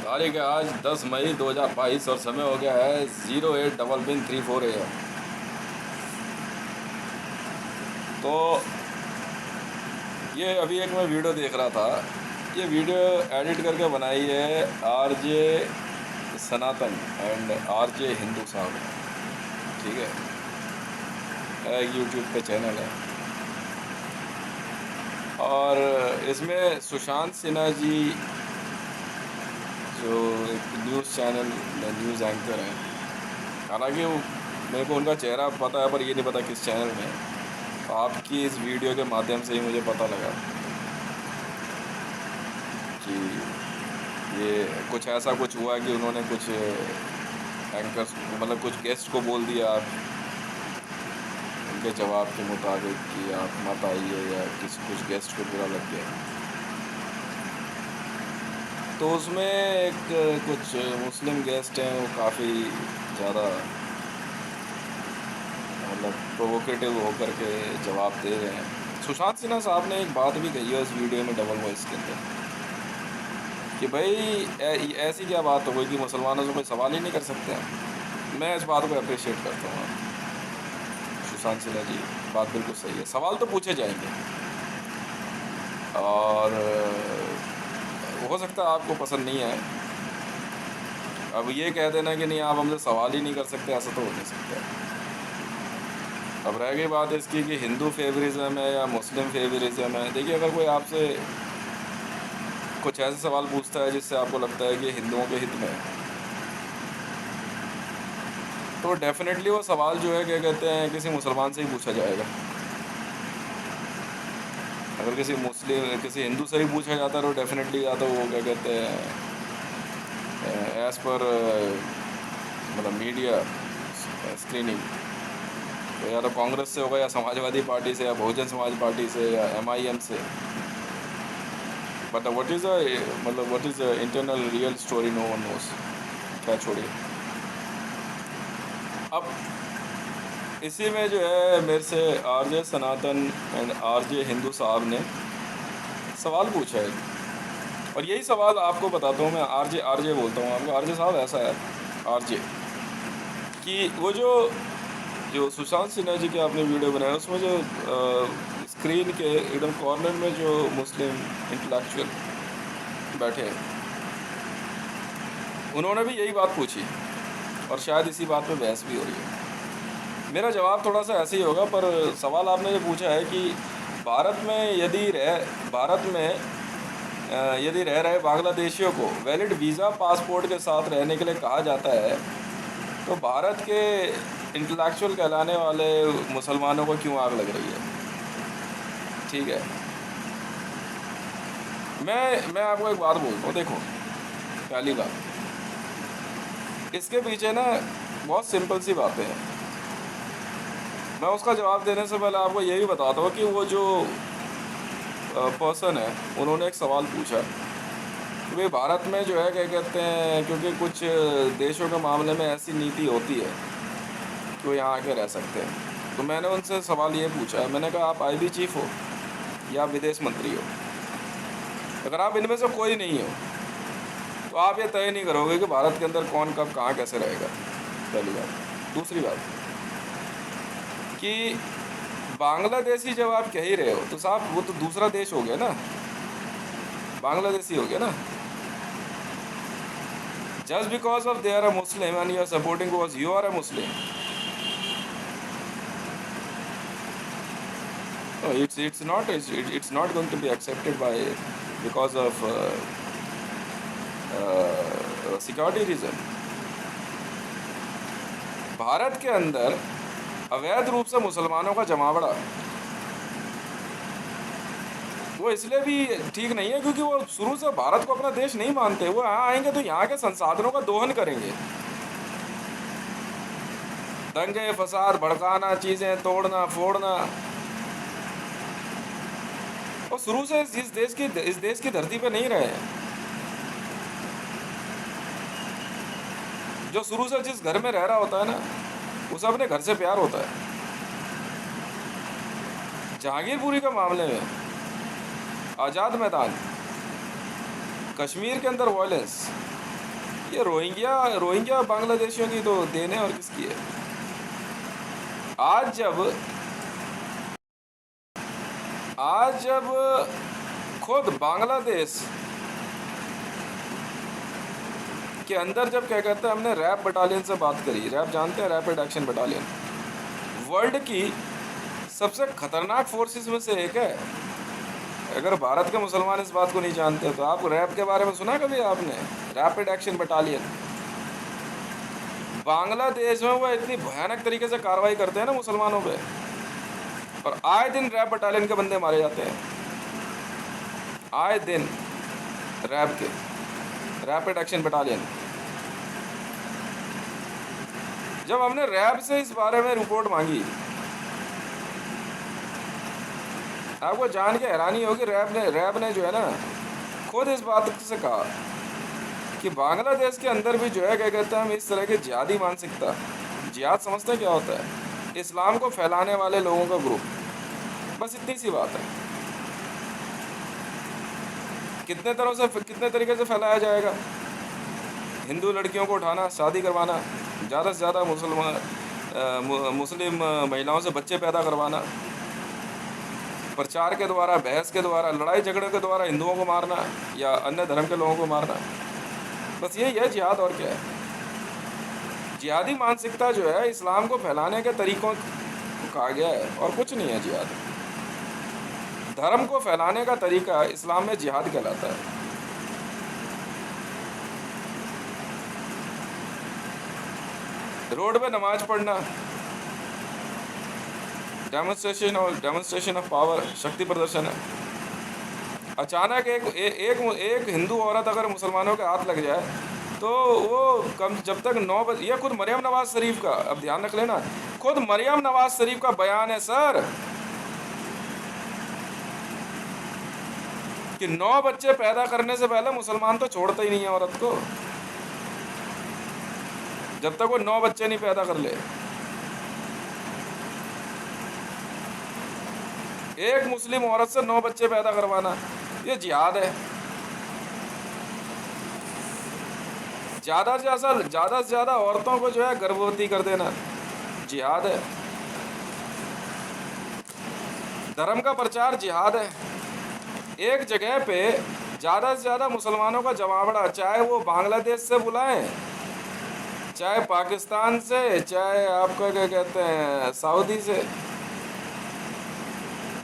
तारीख है आज 10 मई 2022 और समय हो गया है 08 AM। तो ये अभी एक मैं वीडियो देख रहा था। ये वीडियो एडिट करके बनाई है RJ Sanatan and RJ Hindu साहब ने। ठीक है, यूट्यूब पे चैनल है। और इसमें सुशांत सिन्हा जी जो एक न्यूज़ चैनल न्यूज़ एंकर हैं, हालांकि मेरे को उनका चेहरा पता है पर ये नहीं पता किस चैनल में। तो आपकी इस वीडियो के माध्यम से ही मुझे पता लगा कि ये कुछ ऐसा कुछ हुआ कि उन्होंने कुछ एंकर्स मतलब कुछ गेस्ट को बोल दिया उनके जवाब के मुताबिक कि आप मत आइए, या किसी कुछ गेस्ट को बुरा लग गया। तो उसमें एक कुछ मुस्लिम गेस्ट हैं, वो काफ़ी ज़्यादा मतलब प्रोवोकेटिव होकर के जवाब दे रहे हैं। सुशांत सिन्हा साहब ने एक बात भी कही है उस वीडियो में डबल वॉइस के अंदर कि भाई ऐसी क्या बात हो गई कि मुसलमानों से कोई सवाल ही नहीं कर सकते हैं। मैं इस बात को अप्रिशिएट करता हूँ। सुशांत सिन्हा जी बात बिल्कुल सही है, सवाल तो पूछे जाएंगे और हो सकता है आपको पसंद नहीं आए। अब ये कह देना कि नहीं आप हमसे सवाल ही नहीं कर सकते, ऐसा तो हो नहीं सकता। अब रह गई बात इसकी कि हिंदू फेवरिज्म है या मुस्लिम फेवरिज्म है। देखिए, अगर कोई आपसे कुछ ऐसे सवाल पूछता है जिससे आपको लगता है कि हिंदुओं के हित में है, तो डेफिनेटली वो सवाल जो है क्या कहते हैं किसी मुसलमान से ही पूछा जाएगा। अगर किसी हिंदू से ही पूछा जाता है तो डेफिनेटली या तो वो क्या कहते हैं एज़ पर मतलब मीडिया स्क्रीनिंग तो या तो कांग्रेस से होगा, या समाजवादी पार्टी से, या बहुजन समाज पार्टी से, या MIM से। बट व्हाट इज़ मतलब what is internal real story no one knows. क्या छोड़िए। अब इसी में जो है मेरे से RJ Sanatan and RJ Hindu साहब ने सवाल पूछा है, और यही सवाल आपको बताता हूँ। मैं आरजे आरजे बोलता हूँ आपको। आरजे साहब ऐसा है आरजे कि वो जो सुशांत सिन्हा जी के आपने वीडियो बनाया उसमें जो स्क्रीन के एकदम कॉर्नर में जो मुस्लिम इंटेलेक्चुअल बैठे हैं, उन्होंने भी यही बात पूछी और शायद इसी बात पे बहस भी हो रही है। मेरा जवाब थोड़ा सा ऐसे ही होगा, पर सवाल आपने जो पूछा है कि भारत में यदि रह रहे बांग्लादेशियों को वैलिड वीज़ा पासपोर्ट के साथ रहने के लिए कहा जाता है, तो भारत के इंटेलेक्चुअल कहलाने वाले मुसलमानों को क्यों आग लग रही है। ठीक है, मैं आपको एक बात बोलता हूँ। देखो, पहली बात, इसके पीछे ना बहुत सिंपल सी बातें हैं। मैं उसका जवाब देने से पहले आपको ये भी बताता हूँ कि वो जो पर्सन है उन्होंने एक सवाल पूछा कि भाई भारत में जो है क्या कहते हैं, क्योंकि कुछ देशों के मामले में ऐसी नीति होती है कि वो यहाँ आके रह सकते हैं। तो मैंने उनसे सवाल ये पूछा, मैंने कहा आप IB चीफ हो या विदेश मंत्री हो। अगर आप इनमें से कोई नहीं हो तो आप ये तय नहीं करोगे कि भारत के अंदर कौन कब कहाँ कैसे रहेगा। पहली बात। दूसरी बात कि बांग्लादेशी जब आप कह ही रहे हो तो साहब वो तो दूसरा देश हो गया ना, बांग्लादेशी हो गया ना। Just because of they are a Muslim and you are supporting because you are a Muslim, it's not going to be accepted by because of security reason. Bharat के अंदर अवैध रूप से मुसलमानों का जमावड़ा वो इसलिए भी ठीक नहीं है क्योंकि वो शुरू से भारत को अपना देश नहीं मानते। वो यहाँ आएंगे तो यहाँ के संसाधनों का दोहन करेंगे, दंगे फसाद भड़काना, चीज़ें तोड़ना फोड़ना। और शुरू से इस देश की धरती पे नहीं रहे हैं। जो शुरू से जिस घर में रह रहा होता है ना, उसे अपने घर से प्यार होता है। जहांगीरपुरी के मामले में, आज़ाद मैदान, कश्मीर के अंदर वायलेंस, ये रोहिंग्या रोहिंग्या बांग्लादेशियों की तो देन है, और किसकी है? आज जब आज जब खुद बांग्लादेश के अंदर जब क्या कहते हैं, हमने रैप बटालियन से बात करी। रैप जानते हैं? रैपिड एक्शन बटालियन वर्ल्ड की सबसे खतरनाक फोर्सेस में से एक है। अगर भारत के मुसलमान इस बात को नहीं जानते तो आप रैप के बारे में सुना कभी आपने? रैपिड एक्शन बटालियन बांग्लादेश में वो इतनी भयानक तरीके से कार्रवाई करते हैं ना मुसलमानों पे, और आए दिन रैप बटालियन के बंदे मारे जाते हैं, आए दिन। रैप के रैपिड एक्शन बटालियन। जब हमने रैप से इस बारे में रिपोर्ट मांगी, आपको जान के हैरानी होगी, रैप ने जो है ना खुद इस बात से कहा कि बांग्लादेश के अंदर भी जो है क्या कहते हैं, हम इस तरह की जिहादी मानसिकता, जिहाद समझते हैं क्या होता है? इस्लाम को फैलाने वाले लोगों का ग्रुप, बस इतनी सी बात है। कितने तरीके से फैलाया जाएगा? हिंदू लड़कियों को उठाना, शादी करवाना, ज़्यादा से ज़्यादा मुस्लिम महिलाओं से बच्चे पैदा करवाना, प्रचार के द्वारा, बहस के द्वारा, लड़ाई झगड़े के द्वारा हिंदुओं को मारना या अन्य धर्म के लोगों को मारना, बस यही है जिहाद। और क्या है? जिहादी मानसिकता जो है इस्लाम को फैलाने के तरीकों को कहा गया है, और कुछ नहीं है जिहाद। धर्म को फैलाने का तरीका इस्लाम में जिहाद कहलाता है। रोड पे नमाज पढ़ना, डेमोन्स्ट्रेशन ऑफ पावर, शक्ति प्रदर्शन है। अचानक एक हिंदू औरत अगर मुसलमानों के हाथ लग जाए तो वो जब तक 9 बजे, ये खुद मरियम नवाज शरीफ का, अब ध्यान रख लेना, खुद मरियम नवाज शरीफ का बयान है सर कि 9 बच्चे पैदा करने से पहले मुसलमान तो छोड़ते ही नहीं है औरत को, जब तक वो 9 बच्चे नहीं पैदा कर ले। एक मुस्लिम औरत से 9 बच्चे पैदा करवाना, ये जिहाद है। ज़्यादा से ज़्यादा औरतों को जो है गर्भवती कर देना, जिहाद है। धर्म का प्रचार जिहाद है। एक जगह पे ज़्यादा से ज़्यादा मुसलमानों का जमावड़ा, चाहे वो बांग्लादेश से बुलाएं, चाहे पाकिस्तान से, चाहे आपका क्या कहते हैं सऊदी से,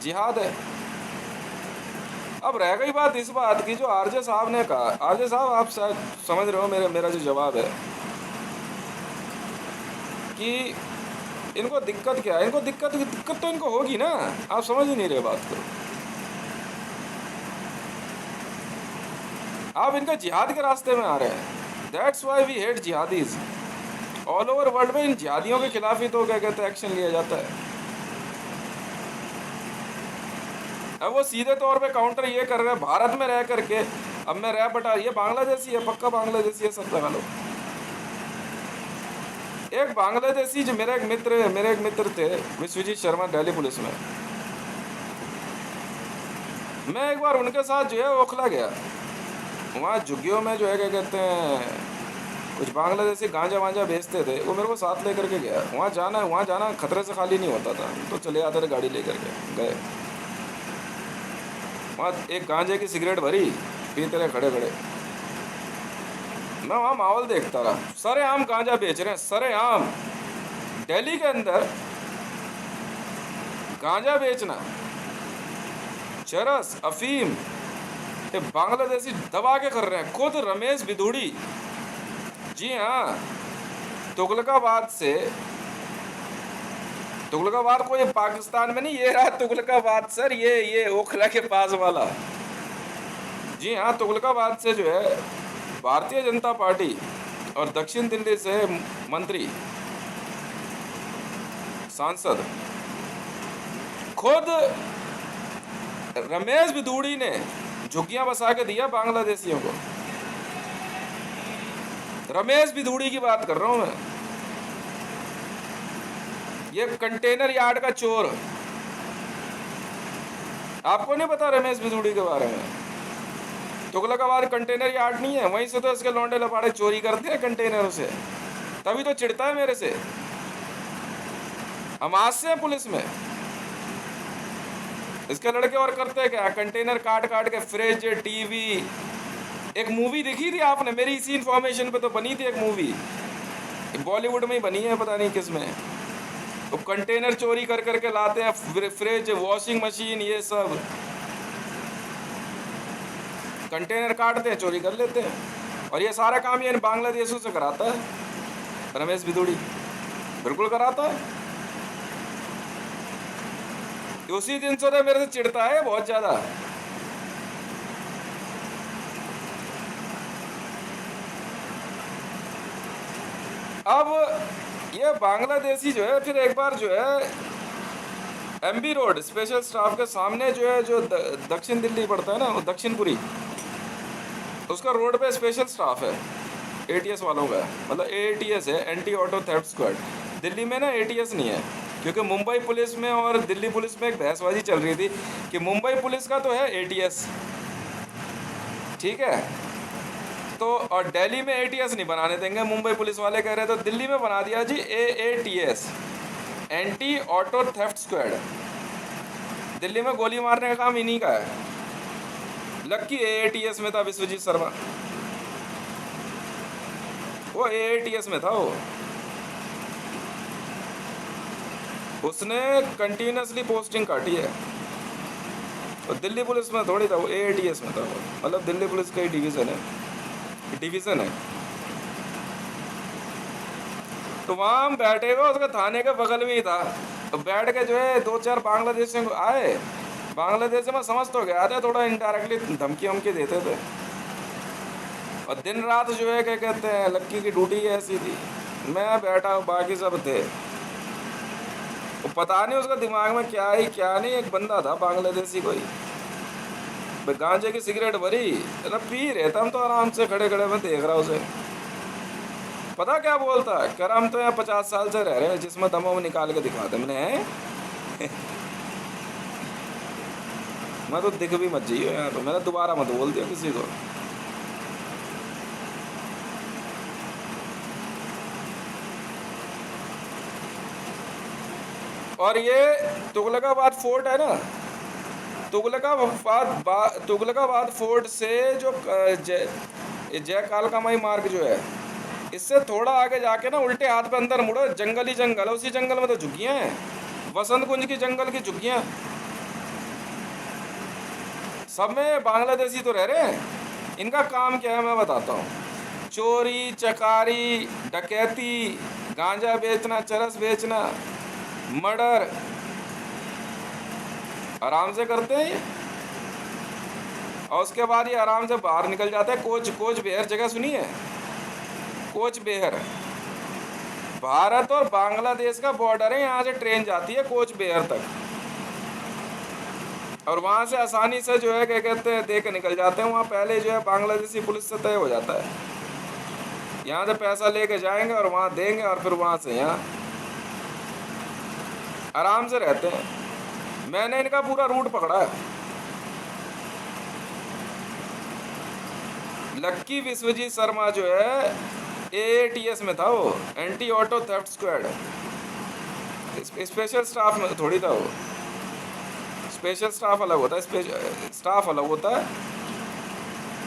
जिहाद है। अब रह गई बात इस बात की जो आरजे साहब ने कहा। आरजे साहब, आप शायद समझ रहे हो मेरा जो जवाब है कि इनको दिक्कत क्या है। इनको दिक्कत तो इनको होगी ना, आप समझ ही नहीं रहे बात को। आप इनका जिहाद के रास्ते में आ रहे हैं। That's why we hate jihadis. All over world में इन जिहादियों के खिलाफ ही तो क्या कहते हैं एक्शन लिया जाता है। अब वो सीधे तौर पे काउंटर ये कर रहे हैं भारत में रह करके। अब मैं रैप बटा, ये बांग्लादेशी है, पक्का बांग्लादेशी है, सब लगा लो। एक बांग्लादेशी जो मेरे एक मित्र थे, विश्वजीत शर्मा, दिल्ली पुलिस में। मैं एक बार उनके साथ जो है ओखला गया, वहाँ झुग्गियों में जो है क्या कहते हैं कुछ बांग्लादेशी गांजा वांजा बेचते थे, वो मेरे को साथ लेकर के गया। वहाँ जाना खतरे से खाली नहीं होता था, तो चले आते थे गाड़ी लेकर के गए। वहाँ एक गांजे की सिगरेट भरी, पीते रहे खड़े खड़े। मैं वहाँ माहौल देखता रहा, सरेआम गांजा बेच रहे हैं, सरेआम। दिल्ली के अंदर गांजा बेचना, चरस, अफीम, ये बांग्लादेशी दबा के कर रहे हैं। खुद रमेश बिधूड़ी, जी हाँ, तुगलकाबाद को, ये पाकिस्तान में नहीं, ये रहा तुगलकाबाद सर, ये ओखला के पास वाला। जी हाँ, तुगलकाबाद से जो है भारतीय जनता पार्टी और दक्षिण दिल्ली से मंत्री, सांसद, खुद रमेश बिधूड़ी ने झुग्गियां बसा के दिया बांग्लादेशियों को। रमेश बिधूड़ी की बात कर रहा हूं मैं, ये कंटेनर यार्ड का चोर। आपको नहीं पता रमेश बिधूड़ी के बारे में? तुगलकाबाद कंटेनर यार्ड नहीं है, वहीं से तो इसके लौंडे लपाड़े चोरी करते हैं कंटेनरों से, तभी तो चिढ़ता है मेरे से। हम आज से हैं पुलिस में, इसके लड़के और करते हैं क्या, कंटेनर काट काट के फ्रिज टीवी। एक मूवी देखी थी आपने, मेरी इसी इंफॉर्मेशन पे तो बनी थी एक मूवी, बॉलीवुड में ही बनी है, पता नहीं किस में। तो कंटेनर चोरी कर करके लाते हैं, फ्रिज वॉशिंग मशीन ये सब, कंटेनर काटते हैं चोरी कर लेते हैं। और ये सारा काम ये इन बांग्लादेशों से कराता है रमेश बिदुड़ी, बिल्कुल कराता है। उसी दिन से तो मेरे से चिढ़ता है बहुत ज्यादा। अब ये बांग्लादेशी जो है फिर एक बार जो है एमबी रोड स्पेशल स्टाफ के सामने जो है, जो दक्षिण दिल्ली पड़ता है ना, दक्षिणपुरी, उसका रोड पे स्पेशल स्टाफ है एटीएस वालों का, मतलब एटीएस है, anti auto theft squad. Delhi में ना एटीएस नहीं है, क्योंकि मुंबई पुलिस में और दिल्ली पुलिस में एक बहसबाजी चल रही थी कि मुंबई पुलिस का तो है एटीएस, ठीक है, तो और दिल्ली में एटीएस नहीं बनाने देंगे मुंबई पुलिस वाले, कह रहे तो दिल्ली में बना दिया जी AATS, anti auto theft squad. Delhi में गोली मारने का काम इन्हीं का है। लक्की एएटीएस में था विश्वजीत शर्मा, वो एएटीएस में था, वो उसने कंटिन्यूसली पोस्टिंग काटी है, और दिल्ली पुलिस में थोड़ी था, वो एएटीएस में था, मतलब दिल्ली पुलिस का ही डिवीज़न है। तो वहाँ हम बैठे हुए, उसके थाने के बगल में ही था, तो बैठ के जो है 2-4 बांग्लादेशियों को आए, बांग्लादेश में समझ तो गया था, थोड़ा इनडायरेक्टली धमकी वमकी देते थे। और दिन रात जो है क्या कहते हैं, लक्की की ड्यूटी ऐसी थी, मैं बैठा बाकी सब थे, वो पता नहीं उसका दिमाग में क्या ही क्या नहीं। एक बंदा था बांग्लादेशी कोई, गांजे की सिगरेट भरी, अरे पी रहे थे हम तो आराम से खड़े खड़े, मैं देख रहा उसे, पता क्या बोलता है, कह रहा हम तो यहाँ 50 साल से रह रहे हैं, जिसमें दम वो निकाल के दिखाते। मैंने मैं तो दिख भी मत जाइए यहाँ, तो मैंने दोबारा मत बोल दिया किसी को। और ये तुगलकाबाद फोर्ट है ना, तुगलकाबाद फोर्ट से जो जय कालकामाई मार्ग जो है, इससे थोड़ा आगे जाके ना उल्टे हाथ पे अंदर मुड़ो, जंगल ही जंगल है, उसी जंगल में तो झुग्गियाँ हैं, वसंत कुंज की जंगल की झुग्गियाँ, सब में बांग्लादेशी तो रह रहे हैं। इनका काम क्या है मैं बताता हूँ, चोरी चकारी डकैती, गांजा बेचना, चरस बेचना, मर्डर आराम से करते हैं ये, और उसके बाद ये आराम से बाहर निकल जाते हैं। कोच बिहार जगह सुनी है, कोच बिहार भारत और बांग्लादेश का बॉर्डर है, यहाँ से ट्रेन जाती है कोच बिहार तक, और वहाँ से आसानी से जो है क्या कहते हैं दे के निकल जाते हैं। वहाँ पहले जो है बांग्लादेशी पुलिस से तय हो जाता है, यहाँ से पैसा लेके जाएंगे और वहाँ देंगे, और फिर वहाँ से यहाँ आराम से रहते हैं। मैंने इनका पूरा रूट पकड़ा है। लक्की विश्वजीत शर्मा जो है एएटीएस में था, वो anti auto theft squad, special staff में थोड़ी था वो, स्पेशल स्टाफ अलग होता है, स्टाफ अलग होता है,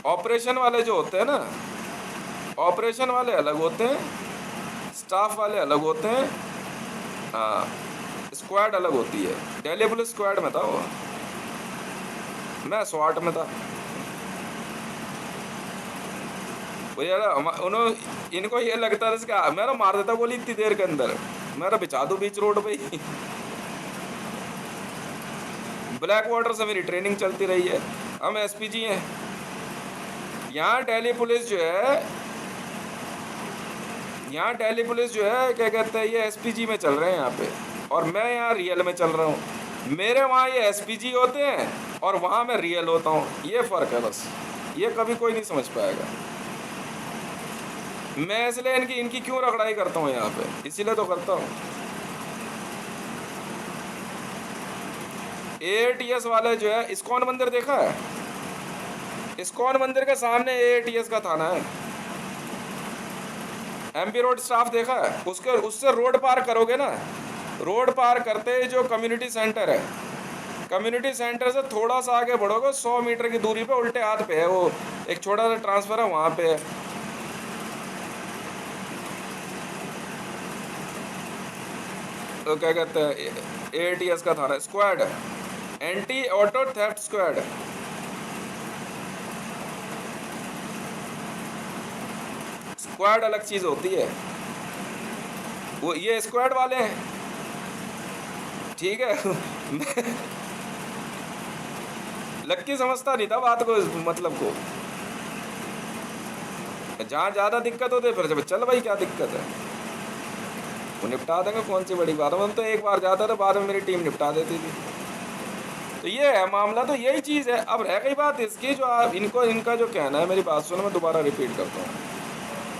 ऑपरेशन वाले जो होते हैं ना, ऑपरेशन वाले अलग होते हैं, स्टाफ वाले अलग होते हैं, हाँ, स्क्वाड अलग होती है। दिल्ली पुलिस स्क्वाड में था वो, मैं स्वाट में था। वो यार उन्होंने इनको ये लगता था इसका मेरा मार देता गोली इतनी देर के अंदर, मेरा बिछा दो बीच रोड पे ही। ब्लैक वाटर से मेरी ट्रेनिंग चलती रही है, हम एसपीजी हैं यहाँ। दिल्ली पुलिस जो है, यहाँ दिल्ली पुलिस जो है क्या कहते हैं, ये एसपीजी में चल रहे हैं यहाँ पे, और मैं यहाँ रियल में चल रहा हूँ। मेरे वहाँ ये एसपीजी होते हैं और वहाँ मैं रियल होता हूँ, ये फ़र्क है बस, ये कभी कोई नहीं समझ पाएगा। मैं इसलिए इनकी क्यों रगड़ाई करता हूँ यहाँ पे, इसीलिए तो करता हूँ। एटीएस वाले जो है, इस्कॉन मंदिर देखा है, इस्कॉन मंदिर के सामने एटीएस का थाना है। एमपी रोड स्टाफ देखा है, उसके उससे रोड पार करोगे ना, रोड पार करते ही जो कम्युनिटी सेंटर है, कम्युनिटी सेंटर से थोड़ा सा आगे बढ़ोगे 100 मीटर की दूरी पे उल्टे हाथ पे है वो एक छोटा सा ट्रांसफर है, वहाँ पे है। तो क्या कहते हैं एटीएस का थाना, squad, anti auto theft squad. Squad अलग चीज होती है, वो ये स्क्वाड वाले हैं, ठीक है। लक्की समझता नहीं था बात को, मतलब को। जहाँ ज्यादा दिक्कत होती है फिर जब चल भाई क्या दिक्कत है, वो निपटा देंगे, कौन सी बड़ी बात है। हम तो एक बार जाता था, बाद में मेरी टीम निपटा देती थी। तो ये है मामला, तो यही चीज़ है। अब रह गई बात इसकी, जो आप इनको इनका जो कहना है, मेरी बात सुनो, मैं दोबारा रिपीट करता हूँ।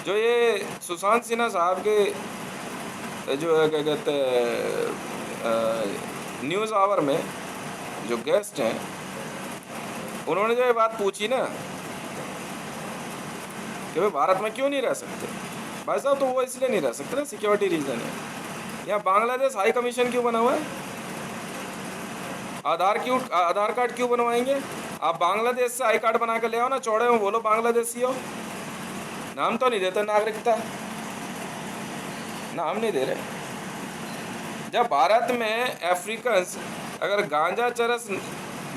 जो ये सुशांत सिन्हा साहब के जो है क्या कहते हैं न्यूज़ आवर में जो गेस्ट हैं, उन्होंने जो ये बात पूछी ना कि भाई भारत में क्यों नहीं रह सकते भाई साहब, तो वो इसलिए नहीं रह सकते ना, सिक्योरिटी रीज़न है। यहाँ बांग्लादेश हाई कमीशन क्यों बना हुआ है? आधार कार्ड क्यों बनवाएंगे? आप बांग्लादेश से आई कार्ड बना के ले आओ ना, चौड़े में बोलो बांग्लादेशी हो, नाम तो नहीं देते नागरिकता, नाम नहीं दे रहे। जब भारत में अफ्रीकन्स अगर गांजा चरस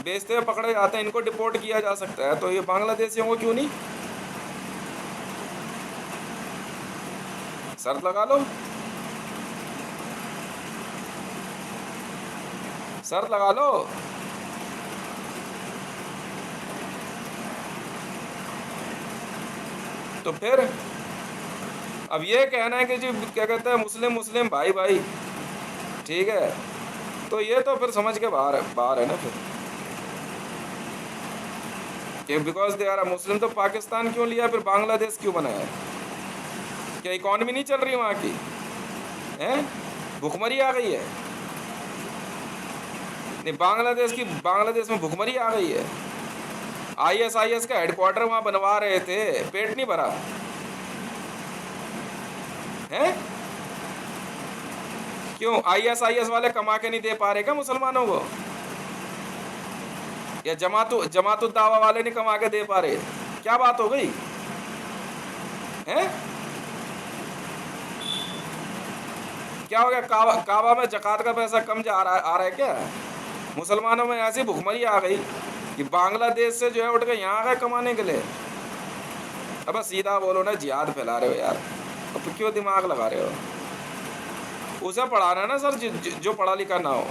बेचते हुए पकड़े जाते हैं, इनको डिपोर्ट किया जा सकता है, तो ये बांग्लादेशियों को क्यों नहीं? शर्त लगा लो, शर्त लगा लो। तो फिर अब ये कहना है कि जी क्या कहते हैं मुस्लिम मुस्लिम भाई भाई, ठीक है, तो ये तो फिर समझ के बाहर है ना फिर, कि बिकॉज दे आर मुस्लिम तो पाकिस्तान क्यों लिया, फिर बांग्लादेश क्यों बनाया? क्या इकॉनमी नहीं चल रही वहाँ की है? भुखमरी आ गई है? नहीं, बांग्लादेश में भुखमरी आ गई है। आईएसआईएस का हेडक्वार्टर वहाँ बनवा रहे थे, पेट नहीं भरा है? क्यों आईएसआईएस वाले कमा के नहीं दे पा रहे क्या मुसलमानों को? या जमातुद दावा वाले नहीं कमा के दे पा रहे? क्या बात हो गई है? क्या हो गया? काबा में जकात का पैसा कम आ रहा है क्या? मुसलमानों में ऐसी भुखमरी आ गई कि बांग्लादेश से जो है उठ के यहाँ आ गए कमाने के लिए। अब सीधा बोलो ना, जिहाद फैला रहे हो यार, अब क्यों दिमाग लगा रहे हो? उसे पढ़ाना ना सर, जो पढ़ा लिखा ना हो।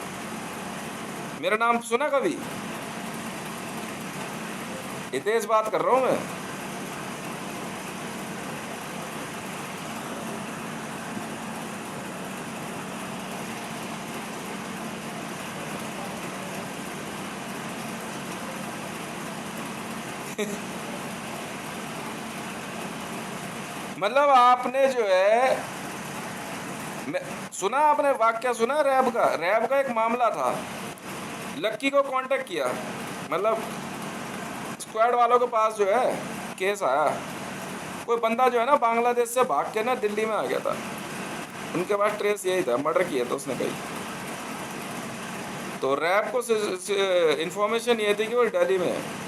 मेरा नाम सुना कभी? हितेश बात कर रहा हूँ मैं। मतलब आपने जो है सुना, आपने वाक्य सुना रैब का एक मामला था, लक्की को कांटेक्ट किया, मतलब स्क्वाड वालों के पास जो है केस आया, कोई बंदा जो है ना बांग्लादेश से भाग के ना दिल्ली में आ गया था, उनके पास ट्रेस यही था, मर्डर किया था उसने कहीं। तो रैब को इंफॉर्मेशन ये थी कि वो दिल्ली में है।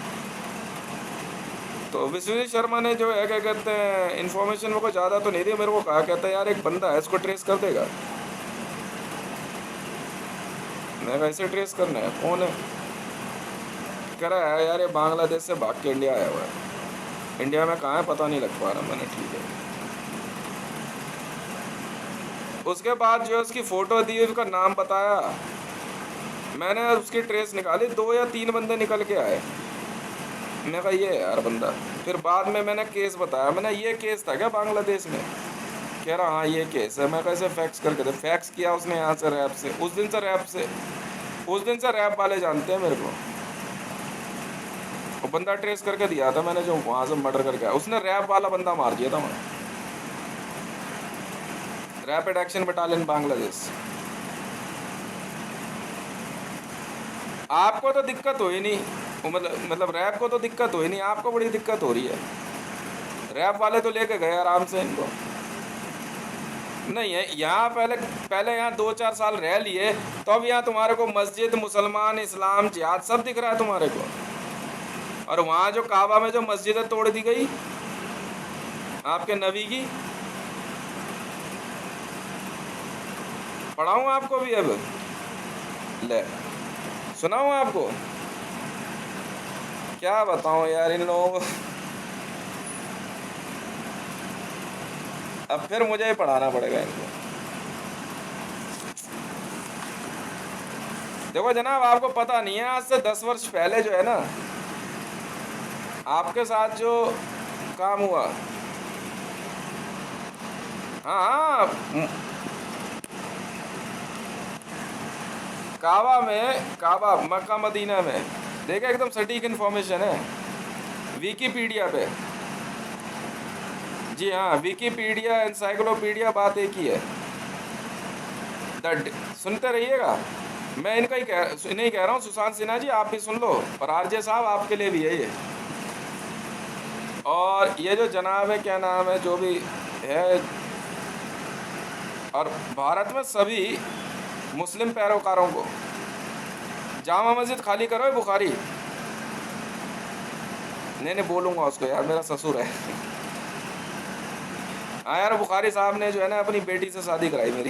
तो विश्वजीत शर्मा ने जो है क्या कहते हैं इन्फॉर्मेशन मेरे को ज़्यादा तो नहीं दी, मेरे को कहा, कहता है यार एक बंदा है, इसको ट्रेस कर देगा। मैं कैसे ट्रेस करना है, कौन है? कह रहा है यार ये बांग्लादेश से भाग के इंडिया आया हुआ है। इंडिया में कहाँ है पता नहीं लग पा रहा। मैंने ठीक है। उसके बाद जो है उसकी फ़ोटो दी, उसका नाम बताया, मैंने उसकी ट्रेस निकाली, 2 या 3 बंदे निकल के आए। मैंने कहा ये यार बंदा। फिर बाद में मैंने केस बताया, मैंने ये केस था क्या बांग्लादेश में? कह रहा हाँ ये केस है। मैं कैसे फैक्स करके दे, फैक्स किया उसने यहाँ से रैप से, उस दिन से रैप वाले जानते हैं मेरे को। वो बंदा ट्रेस करके दिया था मैंने, जो वहाँ से मर्डर करके आया, उसने रैप वाला बंदा मार दिया था वहाँ। Rapid action battalion Bangladesh. आपको तो दिक्कत हुई नहीं, वो मतलब रैप को तो दिक्कत हो ही नहीं, आपको बड़ी दिक्कत हो रही है। रैप वाले तो लेके गए आराम से इनको। नहीं है यहाँ, पहले पहले यहाँ 2-4 साल रह लिए, तो अब यहाँ तुम्हारे को मस्जिद, मुसलमान, इस्लाम, जिहाद सब दिख रहा है तुम्हारे को। और वहाँ जो काबा में जो मस्जिदें तोड़ दी गई आपके नबी की, पढ़ाऊँ आपको भी अब? ले सुनाऊँ आपको? क्या बताऊँ यार इन लोगों को, अब फिर मुझे ही पढ़ाना पड़ेगा इनको। देखो जनाब, आपको पता नहीं है, आज से 10 वर्ष पहले जो है ना, आपके साथ जो काम हुआ, हाँ हाँ, काबा मक्का मदीना में, देखा एकदम सटीक इन्फॉर्मेशन है विकीपीडिया पे। जी हाँ, विकीपीडिया, एनसाइक्लोपीडिया, बात एक ही है। सुनते रहिएगा, मैं इनका ही नहीं कह रहा हूँ, सुशांत सिन्हा जी आप भी सुन लो, और आरजे साहब आपके लिए भी है ये। और ये जो जनाब है, क्या नाम है, जो भी है, और भारत में सभी मुस्लिम पैरोकारों को, जामा मस्जिद खाली करो है बुखारी, नहीं बोलूँगा उसको यार, मेरा ससुर है। हाँ यार, बुखारी साहब ने जो है ना अपनी बेटी से शादी कराई मेरी।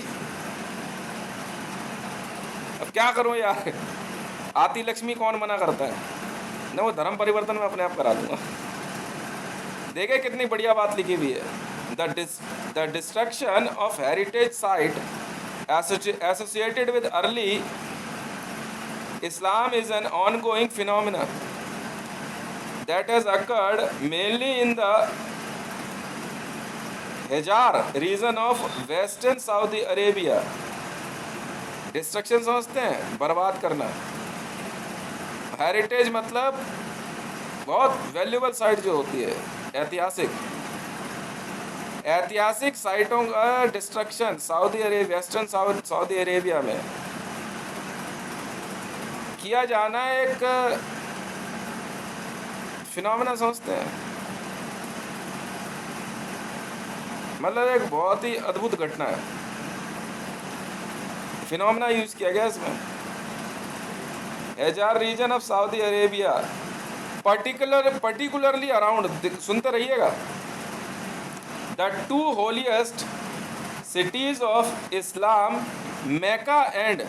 अब क्या करूँ यार, आती लक्ष्मी कौन मना करता है ना, वो धर्म परिवर्तन में अपने आप करा दूंगा। देखे कितनी बढ़िया बात लिखी हुई है। The destruction of heritage site associated with early Islam is an ongoing phenomenon that has occurred mainly in the Hajar region of western Saudi Arabia. Destruction समझते हैं, बर्बाद करना। हेरिटेज मतलब बहुत वैल्यूबल साइट जो होती है, ऐतिहासिक साइटों का destruction Saudi Arabia, western Saudi Arabia में किया जाना एक फिनोमेना समझते हैं, मतलब एक बहुत ही अद्भुत घटना है। फिनोमेना यूज किया गया इसमें। Hejaz region of Saudi Arabia, particularly around, सुनते रहिएगा, the 2 holiest cities of Islam, Mecca and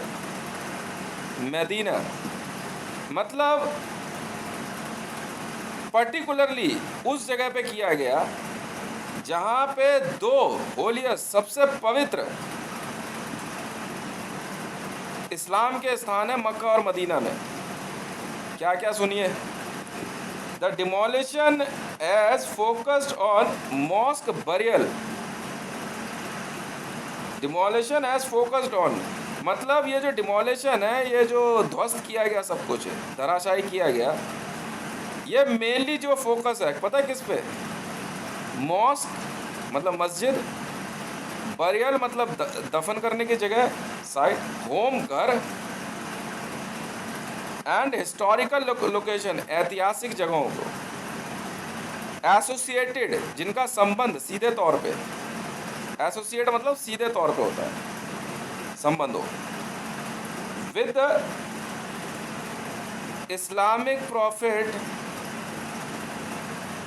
Medina. मतलब पर्टिकुलरली उस जगह पे किया गया जहां पे 2 होलीएस्ट, सबसे पवित्र इस्लाम के स्थान है, मक्का और मदीना में। क्या क्या सुनिए। The demolition as focused on mosque burial, demolition as focused on, मतलब ये जो डिमोलिशन है, ये जो ध्वस्त किया गया, सब कुछ धराशायी किया गया, ये मेनली जो फोकस है पता है किस पे? मॉस्क मतलब मस्जिद, बरियल मतलब दफन करने की जगह, साइट, होम घर, एंड हिस्टोरिकल लोकेशन, ऐतिहासिक जगहों को, एसोसिएटेड जिनका संबंध सीधे तौर पे, एसोसिएट मतलब सीधे तौर पे होता है संबंध हो, विद इस्लामिक प्रॉफिट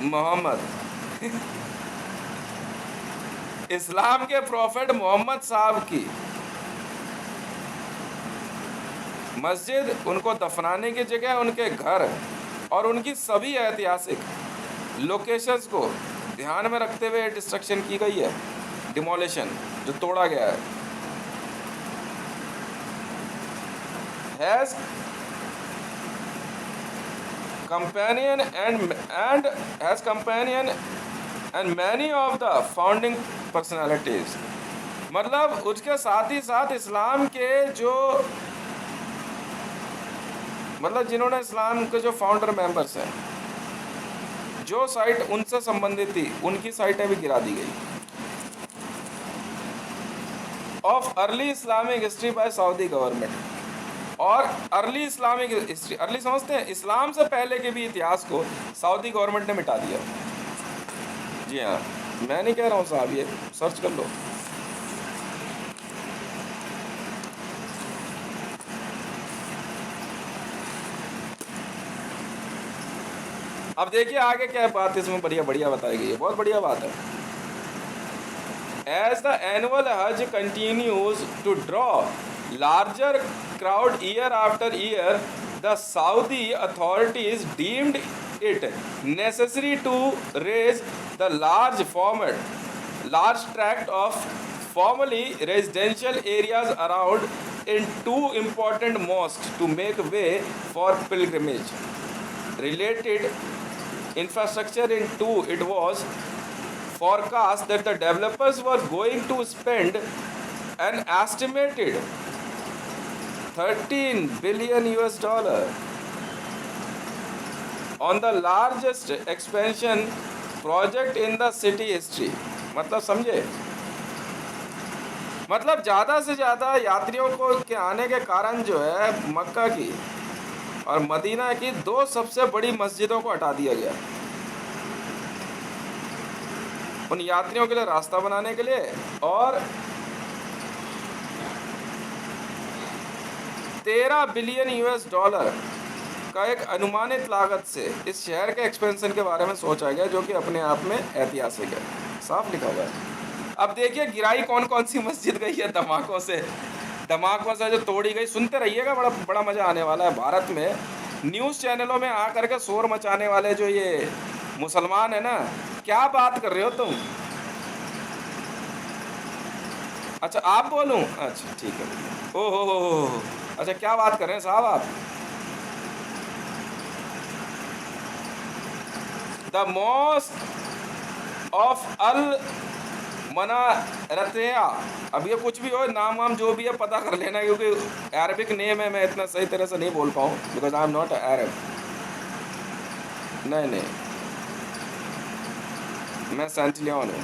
मोहम्मद, इस्लाम के प्रॉफिट मोहम्मद साहब की मस्जिद, उनको दफनाने की जगह, उनके घर और उनकी सभी ऐतिहासिक लोकेशंस को ध्यान में रखते हुए डिस्ट्रक्शन की गई है, डिमोलिशन जो तोड़ा गया है। Has companion and many of the founding personalities, मतलब उसके साथ ही साथ इस्लाम के जो, मतलब जिन्होंने इस्लाम के जो फाउंडर मेंबर्स हैं, जो साइट उनसे संबंधित थी, उनकी साइटें भी गिरा दी गई। Of early Islamic history by Saudi government, और अर्ली इस्लामिक हिस्ट्री, अर्ली समझते हैं, इस्लाम से पहले के भी इतिहास को सऊदी गवर्नमेंट ने मिटा दिया। जी हाँ, मैं नहीं कह रहा हूँ साहब, ये सर्च कर लो। अब देखिए आगे क्या बात इसमें बढ़िया बढ़िया बताई गई है, बहुत बढ़िया बात है। As the annual Hajj continues to draw larger crowd year after year, the Saudi authorities deemed it necessary to raise the large tract of formerly residential areas around in two important mosques to make way for pilgrimage. Related infrastructure in two, it was forecast that the developers were going to spend an estimated 13 billion US dollar on the largest expansion project in the city history। मतलब समझे, मतलब ज़्यादा से ज़्यादा यात्रियों को के आने के कारण जो है मक्का की और मदीना की दो सबसे बड़ी मस्जिदों को हटा दिया गया, उन यात्रियों के लिए रास्ता बनाने के लिए, और 13 बिलियन US डॉलर का एक अनुमानित लागत से इस शहर के एक्सपेंशन के बारे में सोचा गया, जो कि अपने आप में ऐतिहासिक है, साफ लिखा हुआ है। अब देखिए गिराई कौन कौन सी मस्जिद गई है धमाकों से जो तोड़ी गई, सुनते रहिएगा, बड़ा बड़ा मज़ा आने वाला है। भारत में न्यूज़ चैनलों में आकर के शोर मचाने वाले जो ये मुसलमान है ना, क्या बात कर रहे हो तुम? अच्छा आप बोलूं? अच्छा ठीक है। ओ हो, अच्छा क्या बात कर रहे हैं साहब आप? द मॉस्क ऑफ अल मनारतिया, अब ये कुछ भी हो, नाम वाम जो भी है पता कर लेना, क्योंकि अरबिक नेम है, मैं इतना सही तरह से नहीं बोल पाऊँ, बिकॉज आई एम नॉट अरब। नहीं, मैं सेंटिलियन हूँ।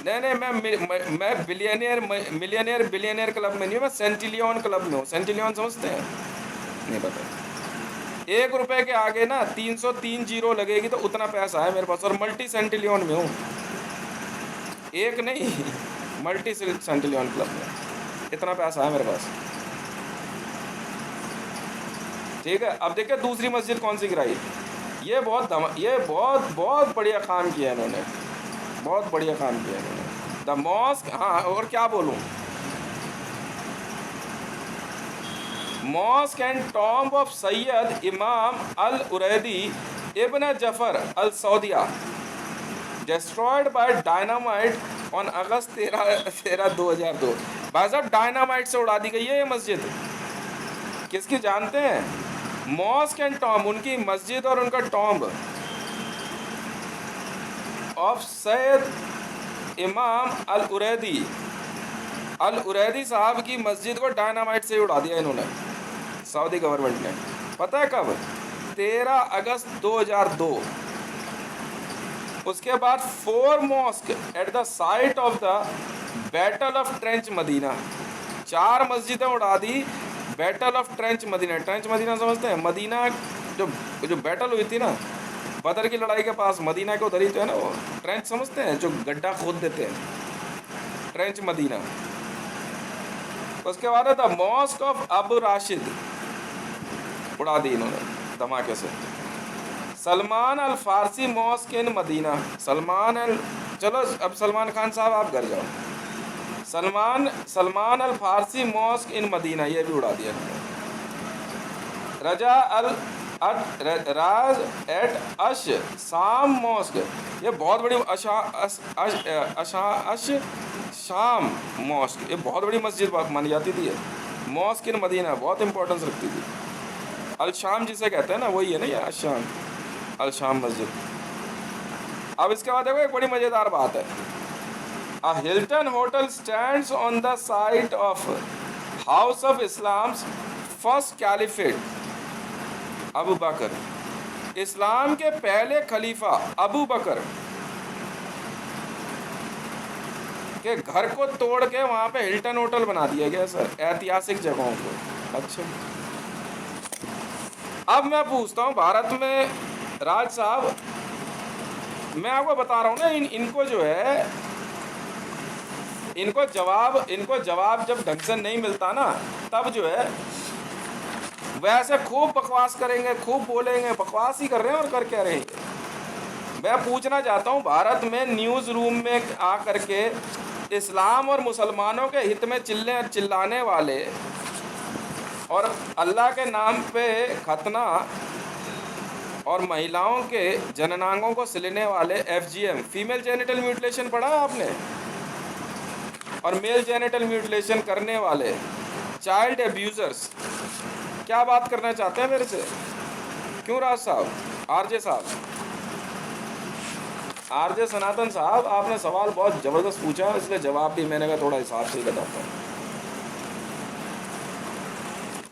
नहीं, मैं बिलियनियर क्लब में नहीं हूँ, मैं सेंटिलियन क्लब में हूँ। सेंटिलियन समझते हैं? नहीं पता। 1 रुपए के आगे ना 303 जीरो लगेगी, तो उतना पैसा है मेरे पास, और मल्टी सेंटिलियन में हूँ, एक नहीं, मल्टी सेंटिलियन क्लब में, इतना पैसा है मेरे पास। ठीक है, अब देखिए दूसरी मस्जिद कौन सी गिराई। ये बहुत बढ़िया काम किया इन्होंने, बहुत बढ़िया काम किया इन्होंने। द मॉस्क, हाँ और क्या बोलूँ, mosque and tomb of Sayyid Imam al Uraidi ibn Jafar al Saudia, destroyed by dynamite on August 13, 2002। भाई साहब डायनामाइट से उड़ा दी गई है ये मस्जिद। किसकी जानते हैं? मॉस्क एंड टॉम्ब, उनकी मस्जिद और उनका tomb of Sayyid Imam al उरैदी साहब की मस्जिद को डायनामाइट से उड़ा दिया इन्होंने, सऊदी गवर्नमेंट ने। पता है कब? 13 अगस्त 2002। उसके बाद 4 mosque at the site of the battle of trench Medina, 4 मस्जिदें उड़ा दी battle of trench Medina. Trench Medina समझते हैं? मदीना जो बैटल हुई थी ना बदर की लड़ाई के पास, मदीना के उधर ही जो है ना, वो ट्रेंच समझते हैं, जो गड्ढा खोद देते हैं, ट्रेंच मदीना। उसके बाद था मॉस्क ऑफ अबू राशिद, उड़ा दी इन्होंने धमाके से। सलमान अल फारसी मॉस्क इन मदीना, चलो अब सलमान खान साहब आप घर जाओ। सलमान अल फारसी मॉस्क इन मदीना, ये भी उड़ा दिया। रजा अल राज एट अश शाम मॉस्क, ये बहुत बड़ी शाम मॉस्क, ये बहुत बड़ी मस्जिद मानी जाती थी। मॉस्क इन मदीना बहुत इंपॉर्टेंस रखती थी। अल शाम जिसे कहते हैं ना, वही है ना ये अशाम, अल शाम मस्जिद। अब इसके बाद देखो एक बड़ी मज़ेदार बात है। A Hilton hotel stands on the site of House of Islam's first caliphate, Abu बकर। इस्लाम के पहले खलीफा अबू बकर कि घर को तोड़ के वहाँ पे हिल्टन होटल बना दिया गया सर, ऐतिहासिक जगहों को। अच्छा, अब मैं पूछता हूँ भारत में राज साहब, मैं आपको बता रहा हूँ ना, इनको जो है, इनको जवाब जब ढंग से नहीं मिलता ना, तब जो है वैसे खूब बकवास करेंगे, खूब बोलेंगे, बकवास ही कर रहे हैं और कर क्या रहे हैं। मैं पूछना चाहता हूँ, भारत में न्यूज़ रूम में आ करके इस्लाम और मुसलमानों के हित में चिल्लाने वाले और अल्लाह के नाम पे खतना और महिलाओं के जननांगों को सिलने वाले FGM, फीमेल जेनिटल म्यूटिलेशन पढ़ा है आपने, और मेल जेनिटल म्यूटिलेशन करने वाले चाइल्ड एब्यूजर्स क्या बात करना चाहते हैं मेरे से? क्यों राज साहब, आरजे साहब, आरजे सनातन साहब, आपने सवाल बहुत ज़बरदस्त पूछा, इसलिए जवाब भी मैंने कहा थोड़ा हिसाब से ही बताता हूँ।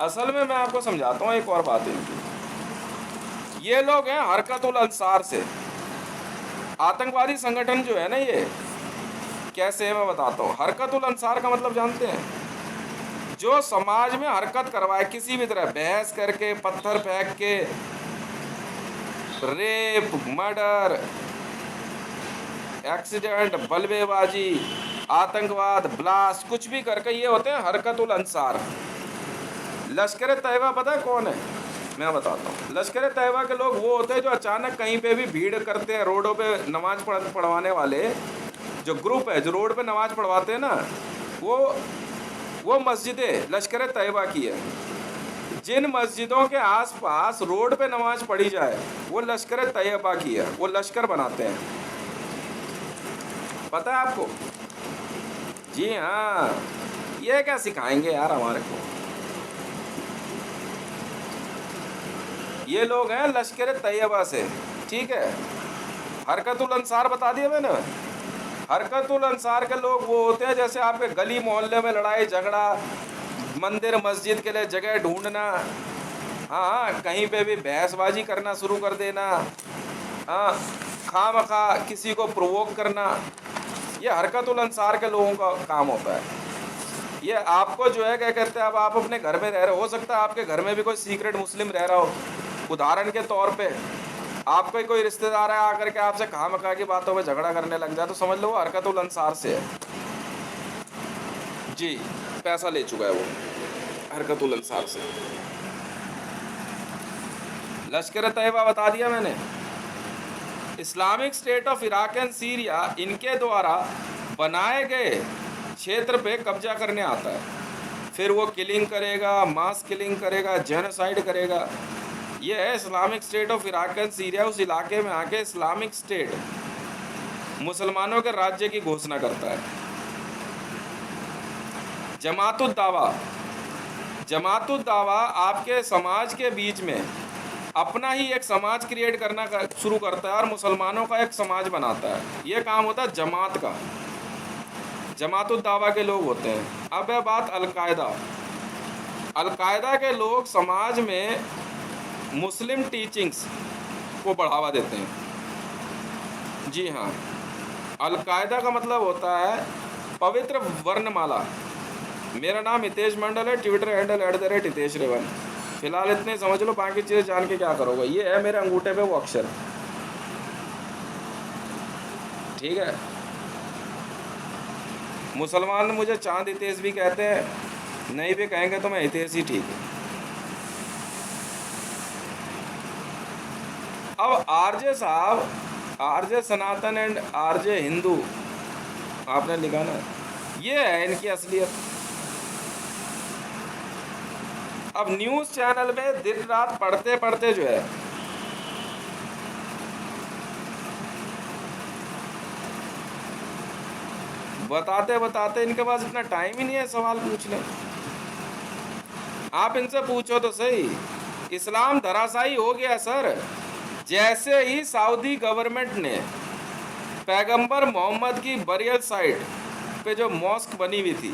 असल में मैं आपको समझाता हूँ एक और बात इनकी। ये लोग हैं हरकतुल अंसार से, आतंकवादी संगठन जो है ना, ये कैसे है मैं बताता हूँ। हरकतुल अंसार का मतलब जानते हैं? जो समाज में हरकत करवाए किसी भी तरह, बहस करके, पत्थर फेंक के, रेप, मर्डर, एक्सीडेंट, बलवेबाजी, आतंकवाद, ब्लास्ट, कुछ भी करके, ये होते हैं हरकतुल अंसार। लश्कर तैयबा पता है कौन है? मैं बताता हूँ। लश्कर तैयबा के लोग वो होते हैं जो अचानक कहीं पे भी भीड़ करते हैं, रोडों पे नमाज पढ़वाने वाले जो ग्रुप है, जो रोड पे नमाज पढ़वाते हैं ना, वो मस्जिदें लश्कर तैयबा की है। जिन मस्जिदों के आसपास रोड पे नमाज पढ़ी जाए वो लश्कर तैयबा की है, वो लश्कर बनाते हैं। पता है आपको? जी हाँ, ये क्या सिखाएंगे यार हमारे को। ये लोग हैं लश्कर तैयबा से, ठीक है। हरकतुल अंसार बता दिया मैंने। हरकतुल अंसार के लोग वो होते हैं जैसे आपके गली मोहल्ले में लड़ाई झगड़ा, मंदिर मस्जिद के लिए जगह ढूंढना, हाँ, कहीं पे भी बहसबाजी करना शुरू कर देना, हाँ, खामखा किसी को प्रोवोक करना, ये हरकतुल अंसार के लोगों का काम होता है। ये आपको जो है क्या कहते हैं, अब आप अपने घर में रह रहे हो सकता है आपके घर में भी कोई सीक्रेट मुस्लिम रह रहा हो। उदाहरण के तौर पे आपका कोई रिश्तेदार है आकर के आपसे खामखा की बातों में झगड़ा करने लग जाए, तो समझ लो वो हरकतुल अंसार से है जी, पैसा ले चुका है वो हरकतुल अंसार से। लश्कर तैयबा बता दिया मैंने। Islamic state of Iraq and Syria इनके द्वारा बनाए गए क्षेत्र पे कब्जा करने आता है, फिर वो किलिंग करेगा, मास किलिंग करेगा, जेनोसाइड करेगा। ये है Islamic state of Iraq and Syria. उस इलाके में आके इस्लामिक स्टेट मुसलमानों के राज्य की घोषणा करता है। जमातुद दावा, जमातुद दावा आपके समाज के बीच में अपना ही एक समाज क्रिएट करना शुरू करता है और मुसलमानों का एक समाज बनाता है। ये काम होता है जमात का, जमातुद दावा के लोग होते हैं। अब है बात अलकायदा। अलकायदा के लोग समाज में मुस्लिम टीचिंग्स को बढ़ावा देते हैं। जी हाँ, अलकायदा का मतलब होता है पवित्र वर्णमाला। मेरा नाम हितेश मंडल है, ट्विटर हैंडल @हितेश रेवन। फिलहाल इतने समझ लो, बाकी चीज़ें जान के क्या करोगे। ये है मेरे अंगूठे पे वो अक्षर, ठीक है। मुसलमान मुझे चांद हितेश भी कहते हैं, नहीं भी कहेंगे तो मैं हितेश ही ठीक है। अब आरजे साहब, RJ Sanatan and RJ Hindu आपने लिखा ना, ये है इनकी असलियत। अब न्यूज़ चैनल में दिन रात पढ़ते पढ़ते जो है बताते बताते इनके पास इतना टाइम ही नहीं है सवाल पूछने। आप इनसे पूछो तो सही, इस्लाम धराशायी हो गया सर। जैसे ही सऊदी गवर्नमेंट ने पैगंबर मोहम्मद की बरियल साइट पे जो मॉस्क बनी हुई थी,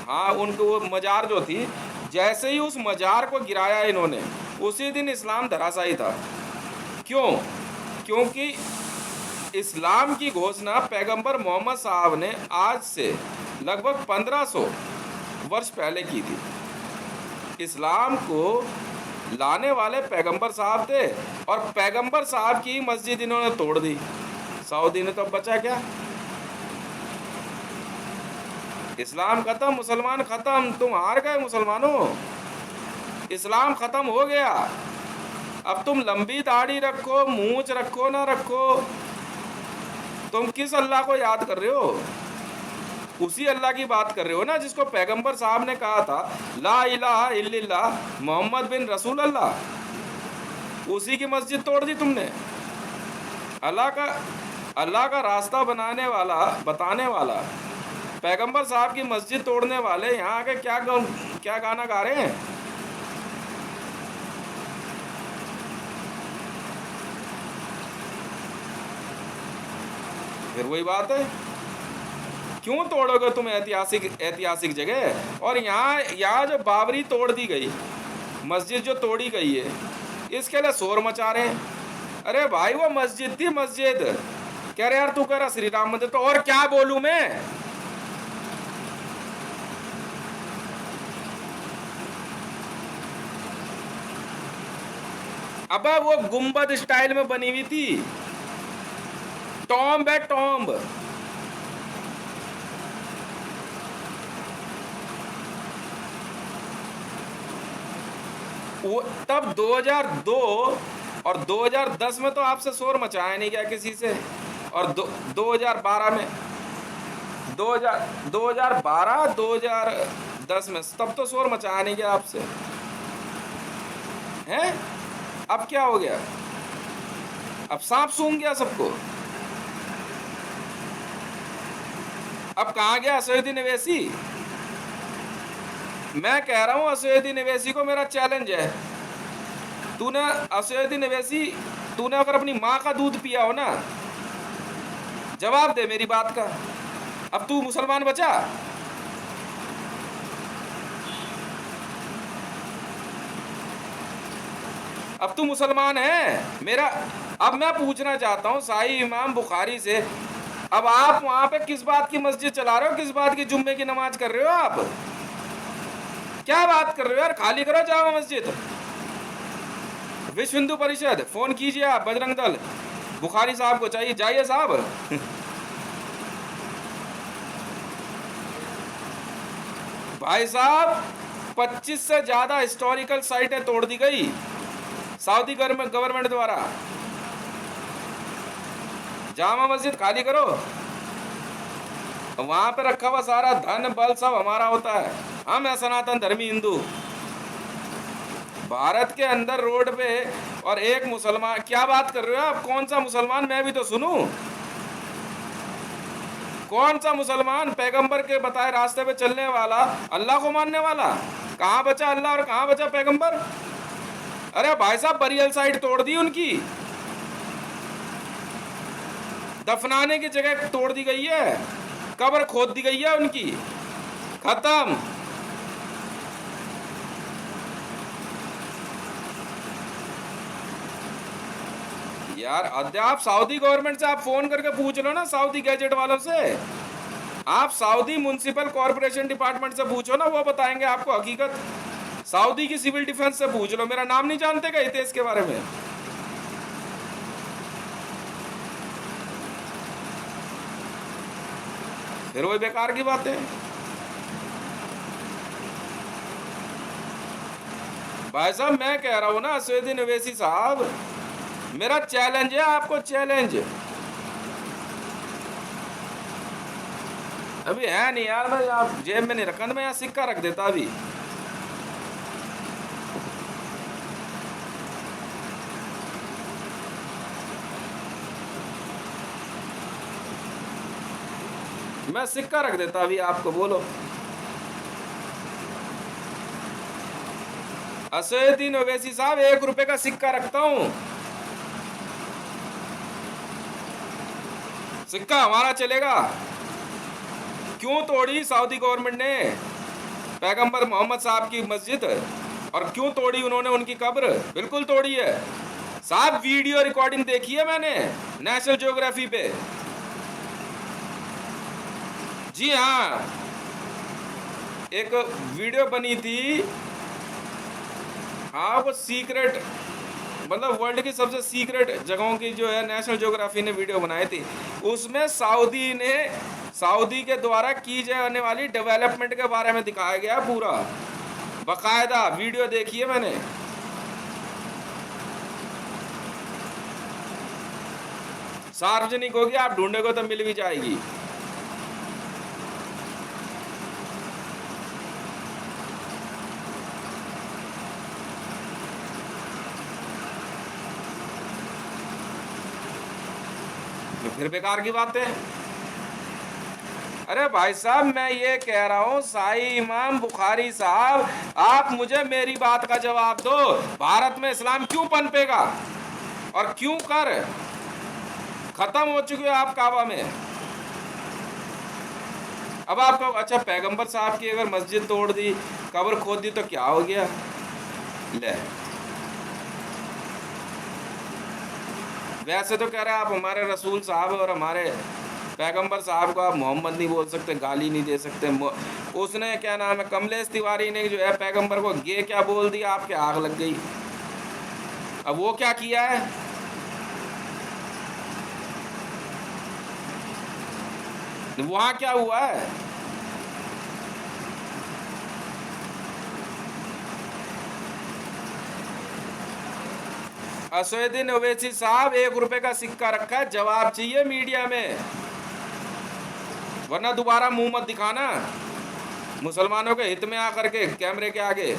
हाँ, उनको वो मजार जो थी, जैसे ही उस मजार को गिराया इन्होंने, उसी दिन इस्लाम धराशायी था। क्यों? क्योंकि इस्लाम की घोषणा पैगंबर मोहम्मद साहब ने आज से लगभग 1500 वर्ष पहले की थी। इस्लाम को लाने वाले पैगंबर साहब थे और पैगंबर साहब की मस्जिद इन्होंने तोड़ दी। सऊदी ने तो बचा क्या? इस्लाम खत्म, मुसलमान खत्म, तुम हार गए मुसलमानों। इस्लाम खत्म हो गया। अब तुम लंबी दाढ़ी रखो, मूंछ रखो ना रखो, तुम किस अल्लाह को याद कर रहे हो? उसी अल्लाह की बात कर रहे हो ना जिसको पैगंबर साहब ने कहा था ला इलाहा इल्लल्लाह मोहम्मद बिन रसूल अल्लाह। उसी की मस्जिद तोड़ दी तुमने। अल्लाह का रास्ता बताने वाला पैगंबर साहब की मस्जिद तोड़ने वाले यहाँ आके क्या गाना गा रहे हैं? फिर वही बात है, क्यों तोड़ोगे तुम ऐतिहासिक जगह? और यहाँ जो बाबरी तोड़ दी गई, मस्जिद जो तोड़ी गई है, इसके लिए शोर मचा रहे हैं। अरे भाई वो मस्जिद थी, मस्जिद। कह रहे यार तू कह रहा श्री राम मंदिर, तो और क्या बोलूं मैं? अब वो गुंबद स्टाइल में बनी हुई थी, टॉम्ब है टॉम्ब। वो तब 2002 और 2010 में तो आपसे शोर मचाया नहीं गया किसी से, और 2012 में 2012 2010 में तब तो शोर मचाया नहीं गया आपसे, हैं? अब क्या हो गया? अब सांप सूंघ गया सबको। अब कहाँ गया असदुद्दीन अवैसी? मैं कह रहा हूं असदुद्दीन अवैसी को मेरा चैलेंज है। तूने असदुद्दीन अवैसी, तूने अगर अपनी माँ का दूध पिया हो ना, जवाब दे मेरी बात का। अब तू मुसलमान बचा? अब तू मुसलमान है मेरा? अब मैं पूछना चाहता हूं शाही इमाम बुखारी से, अब आप वहां पे किस बात की मस्जिद चला रहे हो? किस बात की जुम्मे की नमाज कर रहे हो? आप क्या बात कर रहे हो यार? खाली करो जामा मस्जिद। विश्व हिंदू परिषद, फोन कीजिए आप, बजरंग दल, बुखारी साहब को चाहिए, जाइए साहब। भाई साहब 25 से ज्यादा हिस्टोरिकल साइटें तोड़ दी गई सऊदी गवर्नमेंट द्वारा। जामा मस्जिद खाली करो, वहां पे रखा हुआ सारा धन बल सब हमारा होता है। हम है सनातन धर्मी हिंदू। भारत के अंदर रोड पे और एक मुसलमान, क्या बात कर रहे हो आप? कौन सा मुसलमान? मैं भी तो सुनूं। कौन सा मुसलमान? पैगंबर के बताए रास्ते पे चलने वाला, अल्लाह को मानने वाला। कहाँ बचा अल्लाह और कहाँ बचा पैगंबर? अरे भाई साहब बरियल साइड तोड़ दी उनकी, दफनाने की जगह तोड़ दी गई है, कब्र खोद दी गई है उनकी, खत्म। यार आप सऊदी गवर्नमेंट से आप फोन करके पूछ लो ना, सऊदी गैजेट वालों से। आप सऊदी म्युनिसिपल कॉर्पोरेशन डिपार्टमेंट से पूछो ना, वो बताएंगे आपको हकीकत। सऊदी की सिविल डिफेंस से पूछ लो। मेरा नाम नहीं जानते क्या हितेश के बारे में? फिर वही बेकार की बात है। भाई साहब मैं कह रहा हूं ना असदुद्दीन अवैसी साहब, मेरा चैलेंज है आपको, चैलेंज। अभी है नहीं यार, मैं आप जेब में नहीं रखा, मैं यहाँ सिक्का रख देता अभी। मैं सिक्का रख देता अभी आपको। बोलो। असदुद्दीन अवैसी साहब 1 रुपए का सिक्का रखता हूं। सिक्का हमारा चलेगा। क्यों तोड़ी सऊदी गवर्नमेंट ने पैगंबर मोहम्मद साहब की मस्जिद, और क्यों तोड़ी उन्होंने उनकी कब्र? बिल्कुल तोड़ी है। साहब वीडियो रिकॉर्डिंग देखी है मैंने नेशनल ज्योग्राफी पे। जी हाँ, एक वीडियो बनी थी। हाँ, वो सीक्रेट, मतलब वर्ल्ड की सबसे सीक्रेट जगहों की जो है नेशनल ज्योग्राफी ने वीडियो बनाई थी। उसमें सऊदी के द्वारा की जाने वाली डेवलपमेंट के बारे में दिखाया गया पूरा, बकायदा वीडियो देखी है मैंने। सार्वजनिक होगी, आप ढूंढेगे तो मिल भी जाएगी। तो फिर बेकार की बात है। अरे भाई साहब, मैं ये कह रहा हूं शाही इमाम बुखारी साहब, आप मुझे मेरी बात का जवाब दो। भारत में इस्लाम क्यों पनपेगा और क्यों कर खत्म हो चुके हो आप काबा में? अब आपका अच्छा, पैगंबर साहब की अगर मस्जिद तोड़ दी, कब्र खोद दी तो क्या हो गया? ले, वैसे तो कह रहे हैं आप हमारे रसूल साहब और हमारे पैगंबर साहब को आप मोहम्मद नहीं बोल सकते, गाली नहीं दे सकते। उसने क्या नाम है, कमलेश तिवारी ने जो है पैगंबर को गे क्या बोल दिया, आपके आग लग गई। अब वो क्या किया है? वहां क्या हुआ है? असदुद्दीन ओवैसी साहब, 1 रुपए का सिक्का रखा है, जवाब चाहिए मीडिया में, वरना दोबारा मुंह मत दिखाना मुसलमानों के हित में आकर के कैमरे के आगे।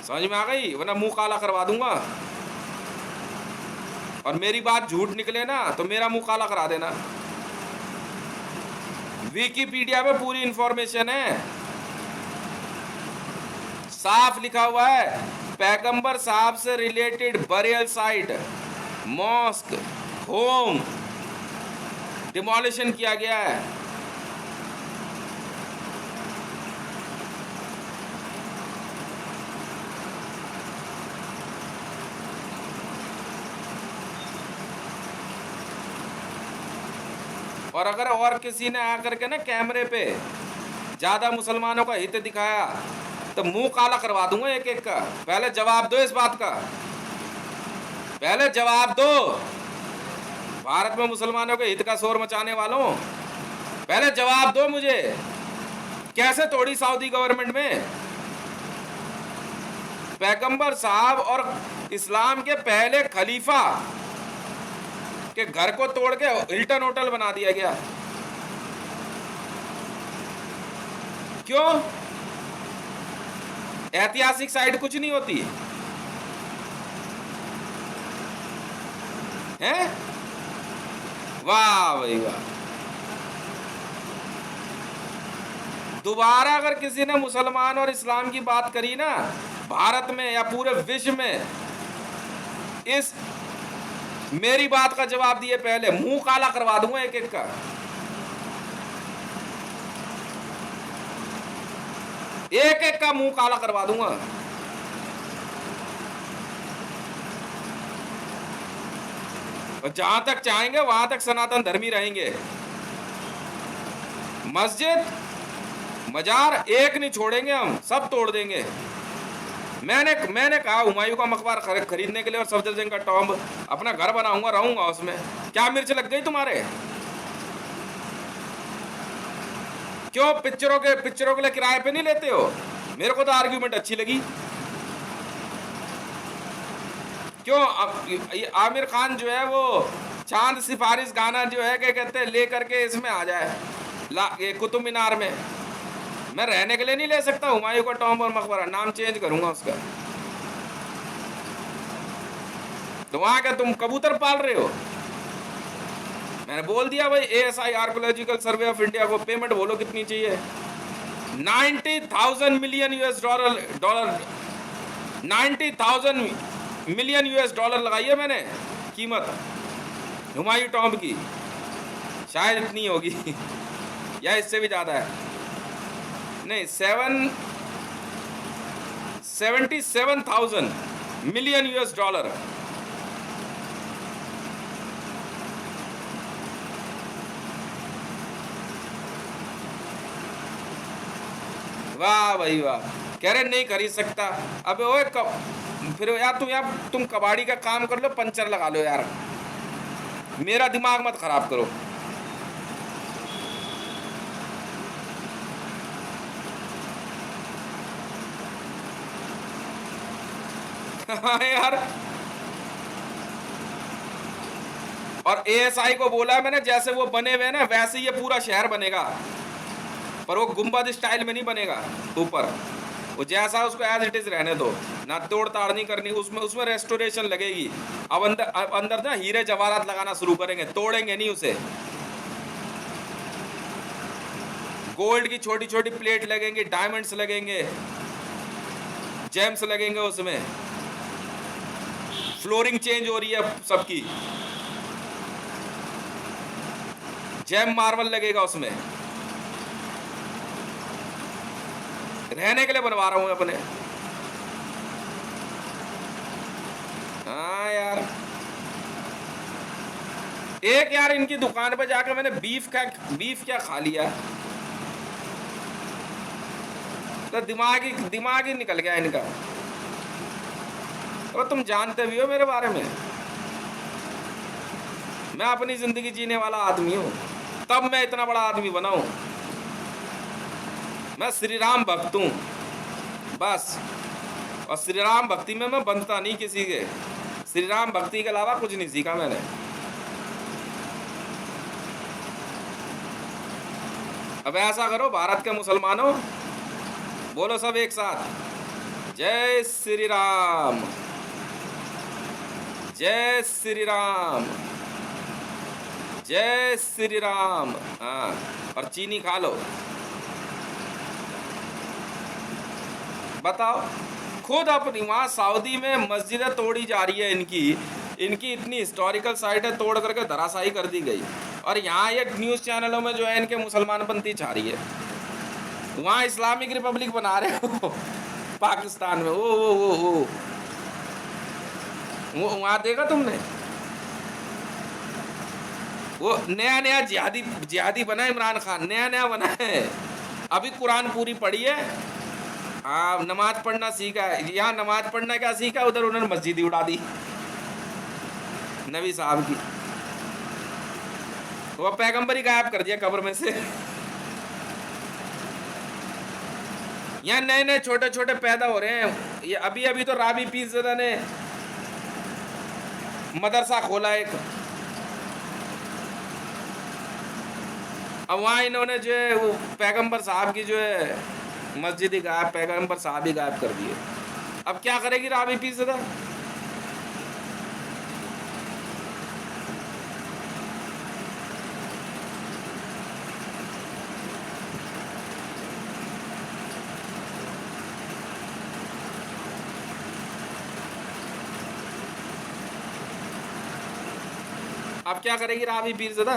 समझ में आ गई? वरना मुंह काला करवा दूंगा, और मेरी बात झूठ निकले ना तो मेरा मुंह काला करा देना। विकिपीडिया पे पूरी इंफॉर्मेशन है, साफ लिखा हुआ है, पैगंबर साहब से related burial site, mosque, home demolition किया गया है। और अगर और किसी ने आकर के ना कैमरे पे ज्यादा मुसलमानों का हित दिखाया तो मुंह काला करवा दूंगा एक एक का। पहले जवाब दो इस बात का, पहले जवाब दो। भारत में मुसलमानों के हित का शोर मचाने वालों, पहले जवाब दो मुझे, कैसे तोड़ी सऊदी गवर्नमेंट में? पैगंबर साहब और इस्लाम के पहले खलीफा के घर को तोड़ के हिल्टन होटल बना दिया गया। क्यों? ऐतिहासिक साइट कुछ नहीं होती है? वाह भाई वाह। दोबारा अगर किसी ने मुसलमान और इस्लाम की बात करी ना भारत में या पूरे विश्व में, इस मेरी बात का जवाब दिए पहले मुंह काला करवा दूंगा एक एक का। एक एक का मुंह काला करवा दूंगा। और जहां तक चाहेंगे वहां तक सनातन धर्मी रहेंगे। मस्जिद मजार एक नहीं छोड़ेंगे, हम सब तोड़ देंगे। मैंने कहा हुमायूं का मकबरा खरीदने के लिए और सफदरजंग का टॉम्ब अपना घर बनाऊंगा, रहूंगा उसमें। क्या मिर्च लग गई तुम्हारे? क्यों पिक्चरों के लिए किराए पे नहीं लेते हो? मेरे को तो आर्ग्यूमेंट अच्छी लगी। क्यों आमिर खान जो है वो चांद सिफारिश गाना जो है क्या कहते हैं ले करके इसमें आ जाए कुतुब मीनार में। मैं रहने के लिए नहीं ले सकता हुमायूं का टॉम्ब और मकबरा, नाम चेंज करूंगा उसका। तो वहां क्या तुम कबूतर पाल रहे हो? मैंने बोल दिया भाई, ASI archaeological survey of India को पेमेंट बोलो कितनी चाहिए। 90,000 मिलियन डॉलर 90,000 मिलियन US$ लगाई है मैंने कीमत हुमायूं टॉम्ब की। शायद इतनी होगी या इससे भी ज्यादा है। नहीं, 77,000 मिलियन US$। वाह भाई वाह। कह रहे नहीं खरीद सकता। अबे ओए फिर यार तुम कबाड़ी का काम कर लो, पंचर लगा लो यार, मेरा दिमाग मत खराब करो। हाँ यार। और एएसआई को बोला है मैंने, जैसे वो बने हुए ना वैसे ये पूरा शहर बनेगा, पर वो गुंबद स्टाइल में नहीं बनेगा ऊपर, वो जैसा उसको एज इट इज रहने दो, ना तोड़ ताड़ नहीं करनी, उसमें उसमें रेस्टोरेशन लगेगी। अब अंदर ना हीरे जवाहरात लगाना शुरू करेंगे, तोड़ेंगे नहीं उसे। गोल्ड की छोटी छोटी प्लेट लगेंगी, डायमंड्स लगेंगे, जेम्स लगेंगे उसमें। फ्लोरिंग चेंज हो रही है सबकी, जेम मार्बल लगेगा उसमें। रहने के लिए बनवा रहा हूं अपने। हाँ यार। एक यार इनकी दुकान पे जाकर मैंने बीफ क्या खा लिया, तो दिमाग ही निकल गया इनका। अब तुम जानते भी हो मेरे बारे में, मैं अपनी जिंदगी जीने वाला आदमी हूं, तब मैं इतना बड़ा आदमी बना हूं। मैं श्री राम भक्त हूं बस, और श्री राम भक्ति में मैं बंधता नहीं किसी के। श्री राम भक्ति के अलावा कुछ नहीं सीखा मैंने। अब ऐसा करो भारत के मुसलमानों, बोलो सब एक साथ, जय श्री राम, जय श्री राम, जय श्री राम। हाँ, और चीनी खा लो। बताओ, खुद अपनी वहाँ सऊदी में मस्जिदें तोड़ी जा रही है इनकी इतनी हिस्टोरिकल साइट है, तोड़ करके धराशायी कर दी गई। और यहाँ ये न्यूज़ चैनलों में जो है इनके मुसलमानपंथी छा रही है। वहाँ इस्लामिक रिपब्लिक बना रहे हो पाकिस्तान में, वो वहाँ देखा तुमने, वो नया जिहादी बना है इमरान खान, नया बना है। अभी कुरान पूरी पढ़ी है, हाँ नमाज पढ़ना सीखा है। यहाँ नमाज पढ़ना क्या सीखा, उधर उन्होंने मस्जिद ही उड़ा दी नबी साहब की, वो पैगंबर ही गायब कर दिया कब्र में से। यहाँ नए नए छोटे छोटे पैदा हो रहे हैं। ये अभी तो राबी पीरज़ादा ने मदरसा खोला एक, अब वहाँ इन्होंने जो है वो पैगंबर साहब की जो है मस्जिद ही गायब, पैगंबर साहब ही गायब कर दिए। अब क्या करेगी राबी पीरज़ादा? अब क्या करेगी राबी पीरज़ादा?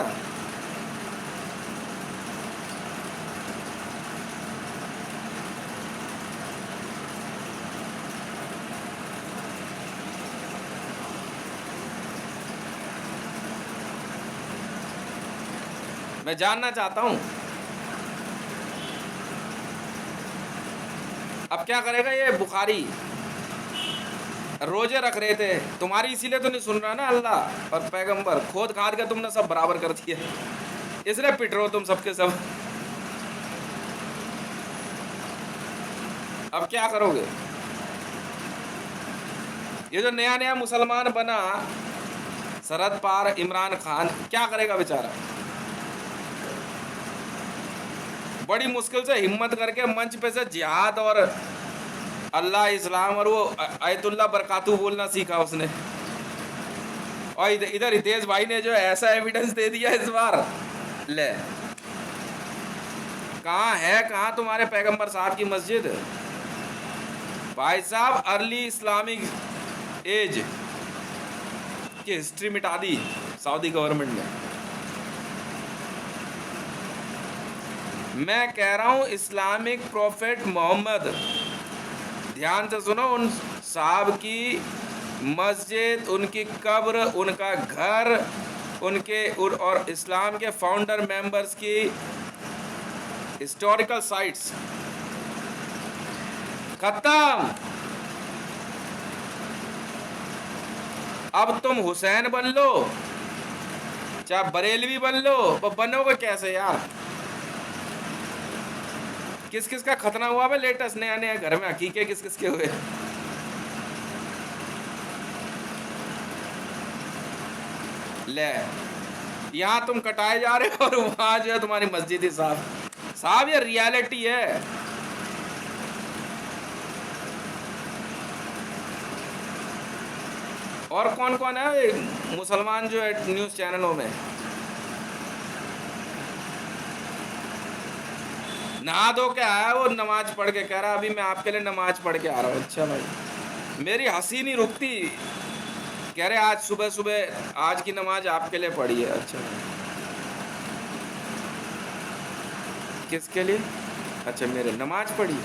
मैं जानना चाहता हूं अब क्या करेगा ये बुखारी। रोजे रख रहे थे तुम्हारी, इसीलिए तो नहीं सुन रहा ना अल्लाह और पैगंबर, खोद खाद के तुमने सब बराबर कर दिया, इसलिए पिट रहे हो तुम सबके सब। अब क्या करोगे? ये जो नया नया मुसलमान बना सरहद पार इमरान खान, क्या करेगा बेचारा? बड़ी मुश्किल से हिम्मत करके मंच पे से जिहाद और अल्लाह इस्लाम और वो आयतुल्लाह बरकातू बोलना सीखा उसने। और इधर हितेश भाई ने जो ऐसा एविडेंस दे दिया इस बार, ले कहाँ तुम्हारे पैगंबर साहब की मस्जिद? भाई साहब अर्ली इस्लामिक एज की हिस्ट्री मिटा दी सऊदी गवर्नमेंट ने। मैं कह रहा हूँ इस्लामिक प्रोफेट मोहम्मद, ध्यान से सुनो, उन साहब की मस्जिद, उनकी कब्र, उनका घर, उनके और इस्लाम के फाउंडर मेंबर्स की हिस्टोरिकल साइट्स खत्म। अब तुम हुसैन बन लो चाहे बरेलवी बन लो, पर बनोगे कैसे यार? किस किस का खतना हुआ है लेटेस्ट नया नया घर में? हकीके किस किस के हुए? ले, यहाँ तुम कटाए जा रहे हो और वहां जो है तुम्हारी मस्जिद ही साहब। साहब ये रियलिटी है। और कौन कौन है मुसलमान जो है न्यूज चैनलों में? नहा धो के आया वो, नमाज पढ़ के कह रहा अभी मैं आपके लिए नमाज पढ़ के आ रहा हूँ। अच्छा भाई, मेरी हंसी नहीं रुकती। कह रहे आज सुबह सुबह आज की नमाज आपके लिए पढ़ी है। अच्छा, किसके लिए? अच्छा, मेरे नमाज पढ़ी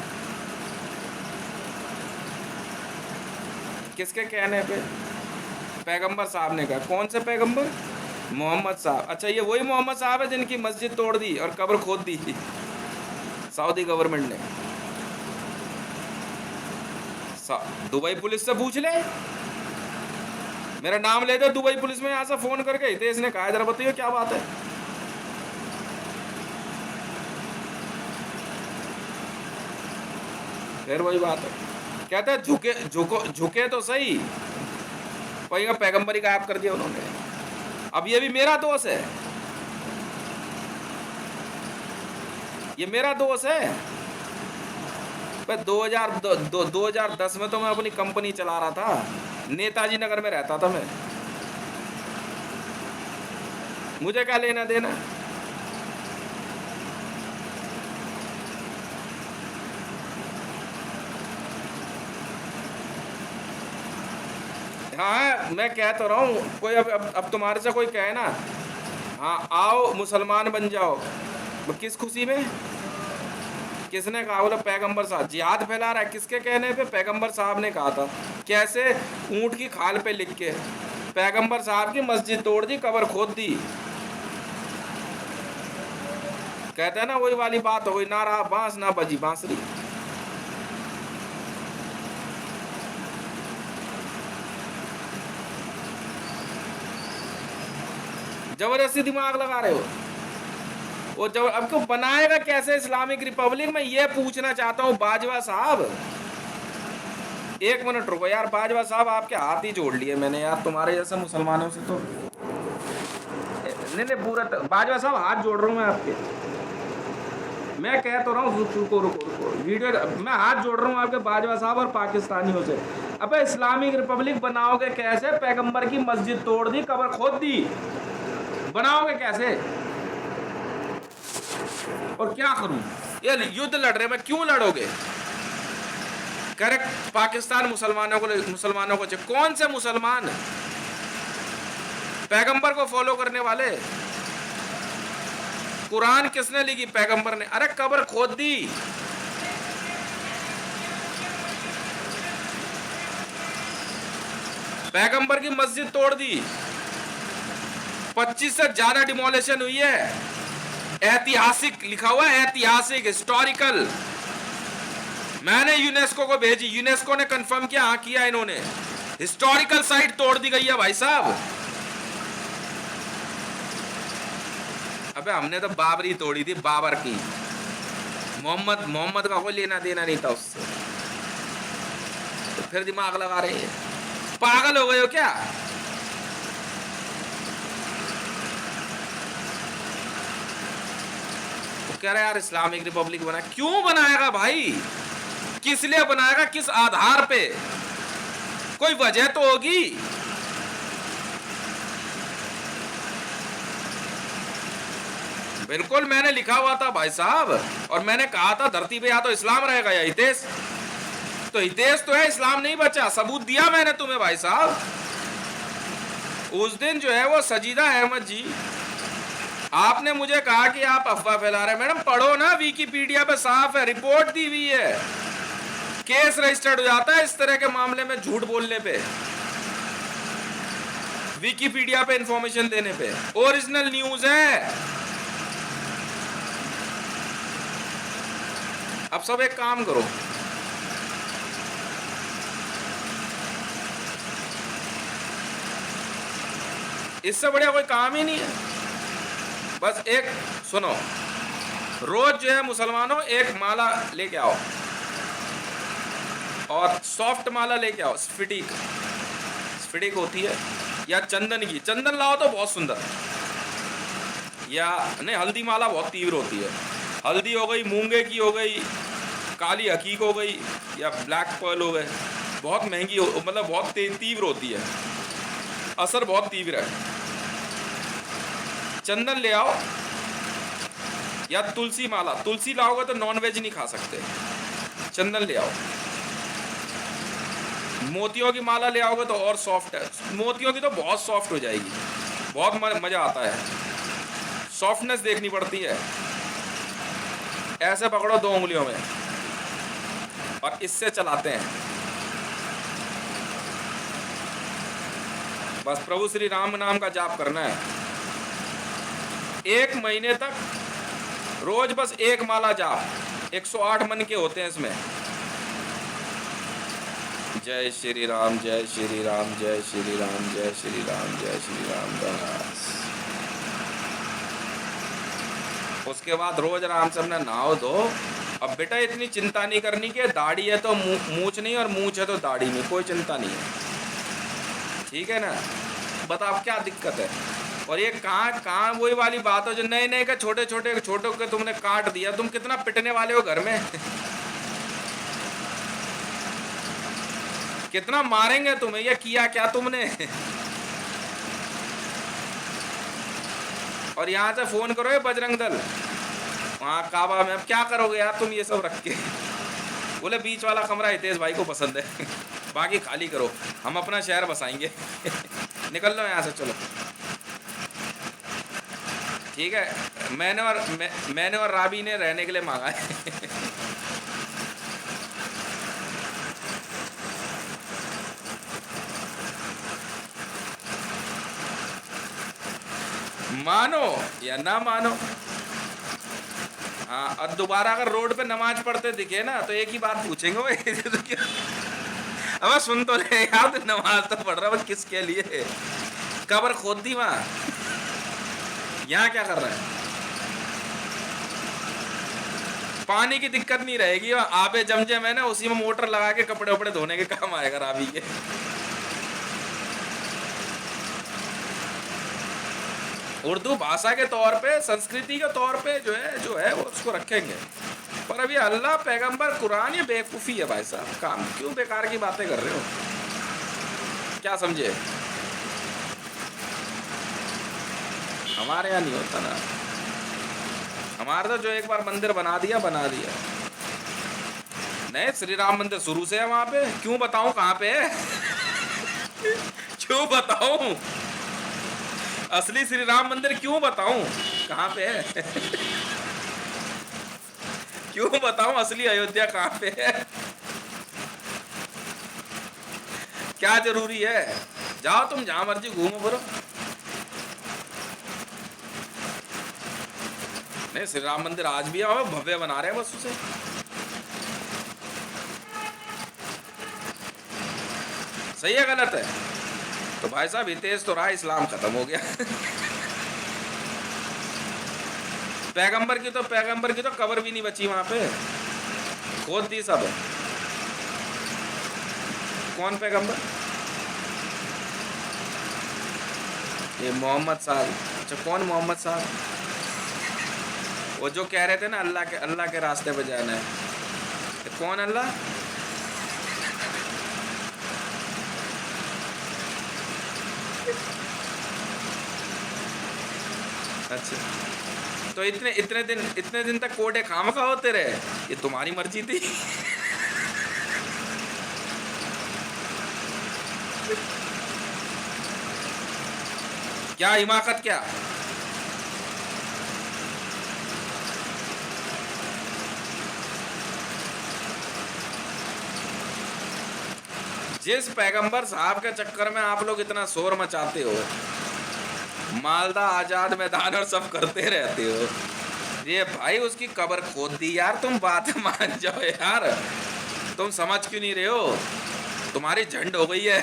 किसके कहने पे? पैगंबर साहब ने कहा। कौन से पैगंबर? मोहम्मद साहब। अच्छा, ये वही मोहम्मद साहब है जिनकी मस्जिद तोड़ दी और कब्र खोद दी थी सऊदी गवर्नमेंट ने। दुबई पुलिस से पूछ ले, मेरा नाम ले दे दुबई पुलिस में, यहां से फोन करके हितेश ने कहा। जरा बताइए क्या बात है? फिर वही बात है, कहते हैं झुके तो सही, वही पैगंबरी गायब कर दिया उन्होंने। अब ये भी मेरा दोस्त है, ये मेरा दोस्त है। 2010 में तो मैं अपनी कंपनी चला रहा था, नेताजी नगर में रहता था मैं। मुझे क्या लेना देना? हाँ, मैं कह तो रहा हूँ, कोई अब तुम्हारे से कोई कहे ना हाँ आओ मुसलमान बन जाओ, किस खुशी में? किसने कहा? बोला पैगंबर साहब। जिहाद फैला रहा है किसके कहने पे? पैगंबर साहब ने कहा था। कैसे? ऊंट की खाल पे लिख के। पैगंबर साहब की मस्जिद तोड़ दी, कब्र खोद दी। कहते हैं ना वही वाली बात हो गई, ना रहा बांस ना बजी बांसुरी। जबरदस्ती दिमाग लगा रहे हो। वो जब अब को बनाएगा कैसे इस्लामिक रिपब्लिक? मैं ये पूछना चाहता हूँ बाजवा साहब। एक मिनट रुको यार बाजवा साहब, आपके हाथ ही जोड़ लिए मैंने यार, तुम्हारे जैसे मुसलमानों से तो नहीं पूरा। बाजवा साहब हाथ जोड़ रहा हूँ मैं आपके। मैं कह तो रहा हूँ रुको रुको रुको वीडियो, मैं हाथ जोड़ रहा हूँ आपके बाजवा साहब और पाकिस्तानियों से। अबे इस्लामिक रिपब्लिक बनाओगे कैसे? पैगंबर की मस्जिद तोड़ दी, कब्र खोद दी, बनाओगे कैसे? और क्या करूं? ये युद्ध लड़ रहे, मैं क्यों लड़ोगे? करेक्ट, पाकिस्तान मुसलमानों को कौन से मुसलमान? पैगंबर को फॉलो करने वाले। कुरान किसने लिखी? पैगंबर ने। अरे कब्र खोद दी, पैगंबर की मस्जिद तोड़ दी, 25 से ज्यादा डिमोलेशन हुई है। ऐतिहासिक लिखा हुआ है, ऐतिहासिक हिस्टोरिकल। मैंने यूनेस्को को भेजी, यूनेस्को ने कंफर्म किया, हाँ किया इन्होंने। हिस्टोरिकल साइट तोड़ दी गई है भाई साहब। अबे हमने तो बाबरी तोड़ी थी, बाबर की। मोहम्मद का कोई लेना देना नहीं था उससे, तो फिर दिमाग लगा रहे हैं। पागल हो गए हो क्या? कह रहे यार इस्लामिक रिपब्लिक बना, क्यों बनाएगा भाई? किस लिए बनाएगा? किस आधार पे? कोई वजह तो होगी। बिल्कुल मैंने लिखा हुआ था भाई साहब, और मैंने कहा था धरती पे या तो इस्लाम रहेगा या हितेश। तो हितेश तो है, इस्लाम नहीं बचा। सबूत दिया मैंने तुम्हें भाई साहब। उस दिन जो है वो सजीदा अहमद जी, आपने मुझे कहा कि आप अफवाह फैला रहे हैं। मैडम पढ़ो ना, विकिपीडिया पे साफ है, रिपोर्ट दी हुई है। केस रजिस्टर्ड हो जाता है इस तरह के मामले में झूठ बोलने पे, विकिपीडिया पे इंफॉर्मेशन देने पे। ओरिजिनल न्यूज है। अब सब एक काम करो, इससे बढ़िया कोई काम ही नहीं है। बस एक सुनो, रोज जो है मुसलमानों एक माला लेके आओ और सॉफ्ट माला लेके आओ, स्फटिक, स्फटिक होती है, या चंदन की, चंदन लाओ तो बहुत सुंदर, या नहीं हल्दी माला बहुत तीव्र होती है, हल्दी हो गई, मूंगे की हो गई, काली हकीक हो गई, या ब्लैक पर्ल हो गए, बहुत महंगी मतलब बहुत तीव्र होती है, असर बहुत तीव्र है। चंदन ले आओ, या तुलसी माला, तुलसी लाओगे तो नॉनवेज नहीं खा सकते, चंदन ले आओ। मोतियों की माला ले आओगे तो और सॉफ्ट है, मोतियों की तो बहुत सॉफ्ट हो जाएगी, बहुत मजा आता है, सॉफ्टनेस देखनी पड़ती है। ऐसे पकड़ो 2 उंगलियों में और इससे चलाते हैं, बस प्रभु श्री राम नाम का जाप करना है 1 महीने तक, रोज बस 1 माला जाप, 108 मन के होते हैं इसमें। जय श्री राम, जय श्री राम, जय श्री राम, जय श्री राम, जय श्री राम दास। उसके बाद रोज आराम से अपना नहाओ धो। अब बेटा इतनी चिंता नहीं करनी कि दाढ़ी है तो मूंछ नहीं और मूंछ है तो दाढ़ी नहीं, कोई चिंता नहीं है, ठीक है ना। बता अब क्या दिक्कत है। और ये कहाँ वही वाली बात हो जो नए नए का छोटे छोटे छोटों के तुमने काट दिया, तुम कितना पिटने वाले हो घर में कितना मारेंगे तुम्हें, ये किया क्या तुमने। और यहाँ से फोन करो ये बजरंग दल, वहाँ काबा में, अब क्या करोगे यार तुम ये सब रख के। बोले बीच वाला कमरा हितेश भाई को पसंद है, बाकी खाली करो, हम अपना शहर बसाएंगे। निकल लो यहाँ से, चलो ठीक है। मैंने और राबी ने रहने के लिए मांगा है। मानो या ना मानो, हाँ। और दोबारा अगर रोड पे नमाज पढ़ते दिखे ना तो एक ही बात पूछेंगे, वो अब सुन तो ले यार, तो नमाज तो पढ़ रहा है, किसके लिए कब्र खोद दी वहां, यहाँ क्या कर रहा है। पानी की दिक्कत नहीं रहेगी, आबे जमजम है ना, उसी में मोटर लगा के कपड़े वपड़े धोने के काम आएगा राबी के। उर्दू भाषा के तौर पे, संस्कृति के तौर पे जो है वो उसको रखेंगे, पर अभी अल्लाह, पैगंबर, कुरान, ये बेवकूफ़ी है भाई साहब। काम क्यों बेकार की बातें कर रहे हो, क्या समझे। हमारे यहाँ नहीं होता ना, हमारे तो जो एक बार मंदिर बना दिया नहीं। श्री राम मंदिर शुरू से है वहां पे, क्यों बताऊं कहाँ पे है। क्यों बताऊं असली श्री राम मंदिर, क्यों बताऊं कहाँ पे है। क्यों बताऊं असली अयोध्या कहाँ पे है, क्या जरूरी है। जाओ तुम जहां मर्जी घूमो बोलो। नहीं, श्री राम मंदिर आज भी आओ, भव्य बना रहे हैं बस उसे। सही है गलत है। तो भाई साहब हितेश तो रहा, इस्लाम खत्म हो गया। पैगंबर की तो कब्र भी नहीं बची वहां पे, खोद दी सब। कौन पैगंबर, ये मोहम्मद साहब। अच्छा, कौन मोहम्मद साहब, वो जो कह रहे थे ना अल्लाह के रास्ते पे जाना है। कौन अल्लाह, अच्छा। तो इतने दिन तक कोटे खामखा होते रहे, ये तुम्हारी मर्जी थी। क्या हिमाकत, क्या जिस पैगंबर साहब के चक्कर में आप लोग इतना शोर मचाते हो, मालदा आजाद मैदान और सब करते रहते हो, ये भाई उसकी कब्र खोद दी यार। तुम बात मान जाओ यार, तुम समझ क्यों नहीं रहे हो, तुम्हारी झंड हो गई है।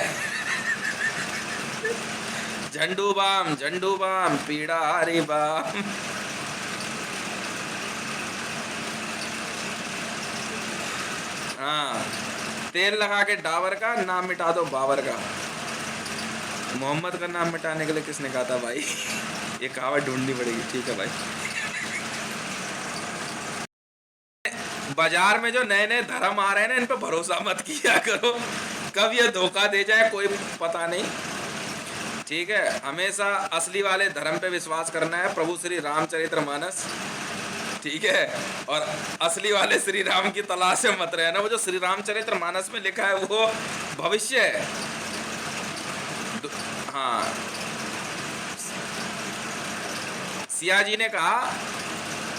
झंडू बाम पीड़ा हरी बाम। हाँ, तेल लगा के डाबर का नाम मिटा दो बाबर का। मोहम्मद का नाम मिटाने के लिए किसने कहा था भाई? ये कहावत ढूंढनी पड़ेगी। ठीक है भाई। बाजार में जो नए नए धर्म आ रहे हैं ना, इन पे भरोसा मत किया करो, कब ये धोखा दे जाए कोई पता नहीं। ठीक है, हमेशा असली वाले धर्म पे विश्वास करना है, प्रभु श्री रामचरितमानस। ठीक है, और असली वाले श्री राम की तलाश में मत रहना। वो जो श्री रामचरितमानस में लिखा है वो भविष्य है। हाँ, सिया जी ने कहा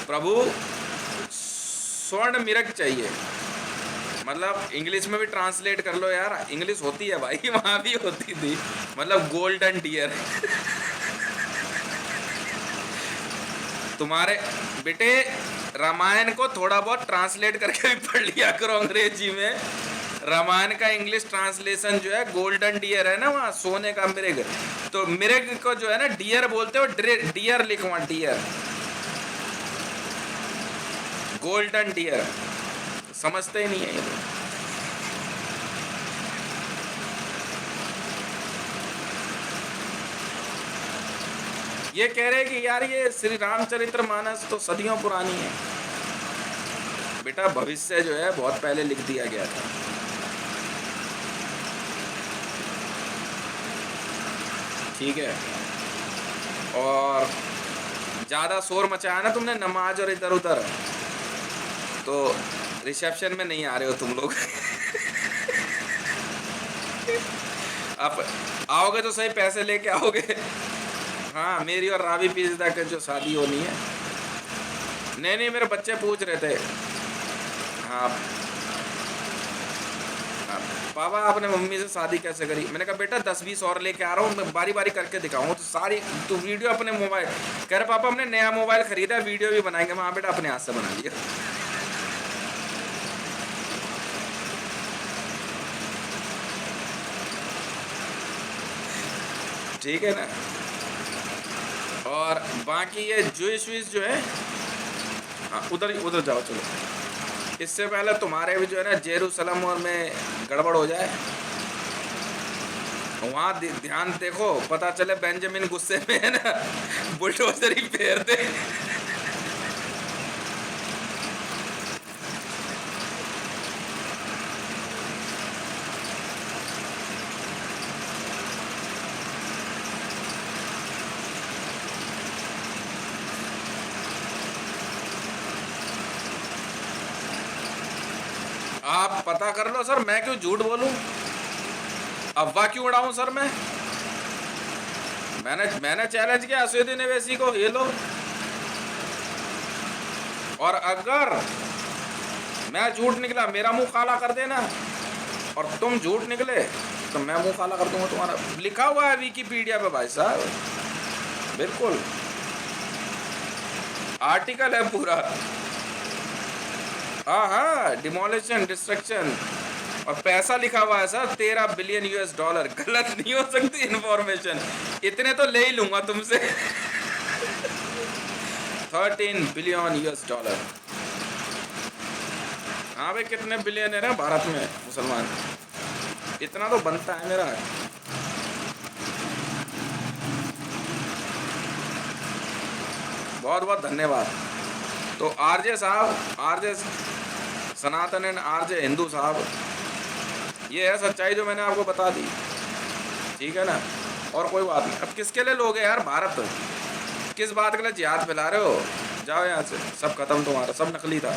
प्रभु स्वर्ण मिरग चाहिए, मतलब इंग्लिश में भी ट्रांसलेट कर लो यार, इंग्लिश होती है भाई, वहां भी होती थी, मतलब गोल्डन डियर। तुम्हारे बेटे रामायण को थोड़ा बहुत ट्रांसलेट करके भी पढ़ लिया करो अंग्रेजी में। रामायण का इंग्लिश ट्रांसलेशन जो है गोल्डन डियर है ना, वहाँ सोने का मिरग, तो मिरग को जो है ना डियर बोलते हो, डियर लिखवा, डियर, गोल्डन डियर, समझते ही नहीं है ये लोग। ये कह रहे कि यार ये श्री रामचरितमानस तो सदियों पुरानी है। बेटा भविष्य जो है बहुत पहले लिख दिया गया था। ठीक है, और ज्यादा शोर मचाया ना तुमने नमाज और इधर उधर, तो रिसेप्शन में नहीं आ रहे हो तुम लोग। आप आओगे तो सही, पैसे लेके आओगे। हाँ, मेरी और रावी पीजदा के जो शादी होनी है। नहीं, मेरे बच्चे पूछ रहे थे। हाँ पापा आपने मम्मी से शादी कैसे करी? मैंने कहा बेटा 10-20 और लेके आ रहा हूँ, मैं बारी बारी करके दिखाऊँ तो सारी, तो वीडियो अपने मोबाइल, कह रहे पापा हमने नया मोबाइल खरीदा, वीडियो भी बनाएंगे। हाँ बेटा अपने हाथ से बना लिया। ठीक है ना। और बाकी ये जूस वीस जो है, हाँ उधर जाओ चलो। इससे पहले तुम्हारे भी जो है ना जेरूसलम और में गड़बड़ हो जाए, वहाँ ध्यान देखो, पता चले बेंजामिन गुस्से में है ना, बुलडोजर ही फेर दे। आप पता कर लो सर, मैं क्यों झूठ बोलूं, अफवाह क्यों उड़ाऊं सर? मैंने चैलेंज किया असदुद्दीन ओवैसी को, ये लो, और अगर मैं झूठ निकला मेरा मुंह काला कर देना, और तुम झूठ निकले तो मैं मुंह काला कर दूंगा तुम्हारा। लिखा हुआ है विकिपीडिया पे भाई साहब, बिल्कुल आर्टिकल है पूरा। हाँ, डिमोलिशन, डिस्ट्रक्शन, और पैसा लिखा हुआ है सर 13 बिलियन US डॉलर। गलत नहीं हो सकती इन्फॉर्मेशन, इतने तो ले ही लूंगा तुमसे। 13 बिलियन US डॉलर। हाँ भाई, कितने बिलियन है ना भारत में मुसलमान, इतना तो बनता है मेरा। बहुत बहुत धन्यवाद। तो आरजे साहब, RJ Sanatan and RJ Hindu साहब, ये है सच्चाई जो मैंने आपको बता दी। ठीक है ना, और कोई बात नहीं। अब किसके लिए लोग हैं यार भारत, किस बात के लिए जिहाद फैला रहे हो? जाओ यहाँ से, सब खत्म तुम्हारा, सब नकली था।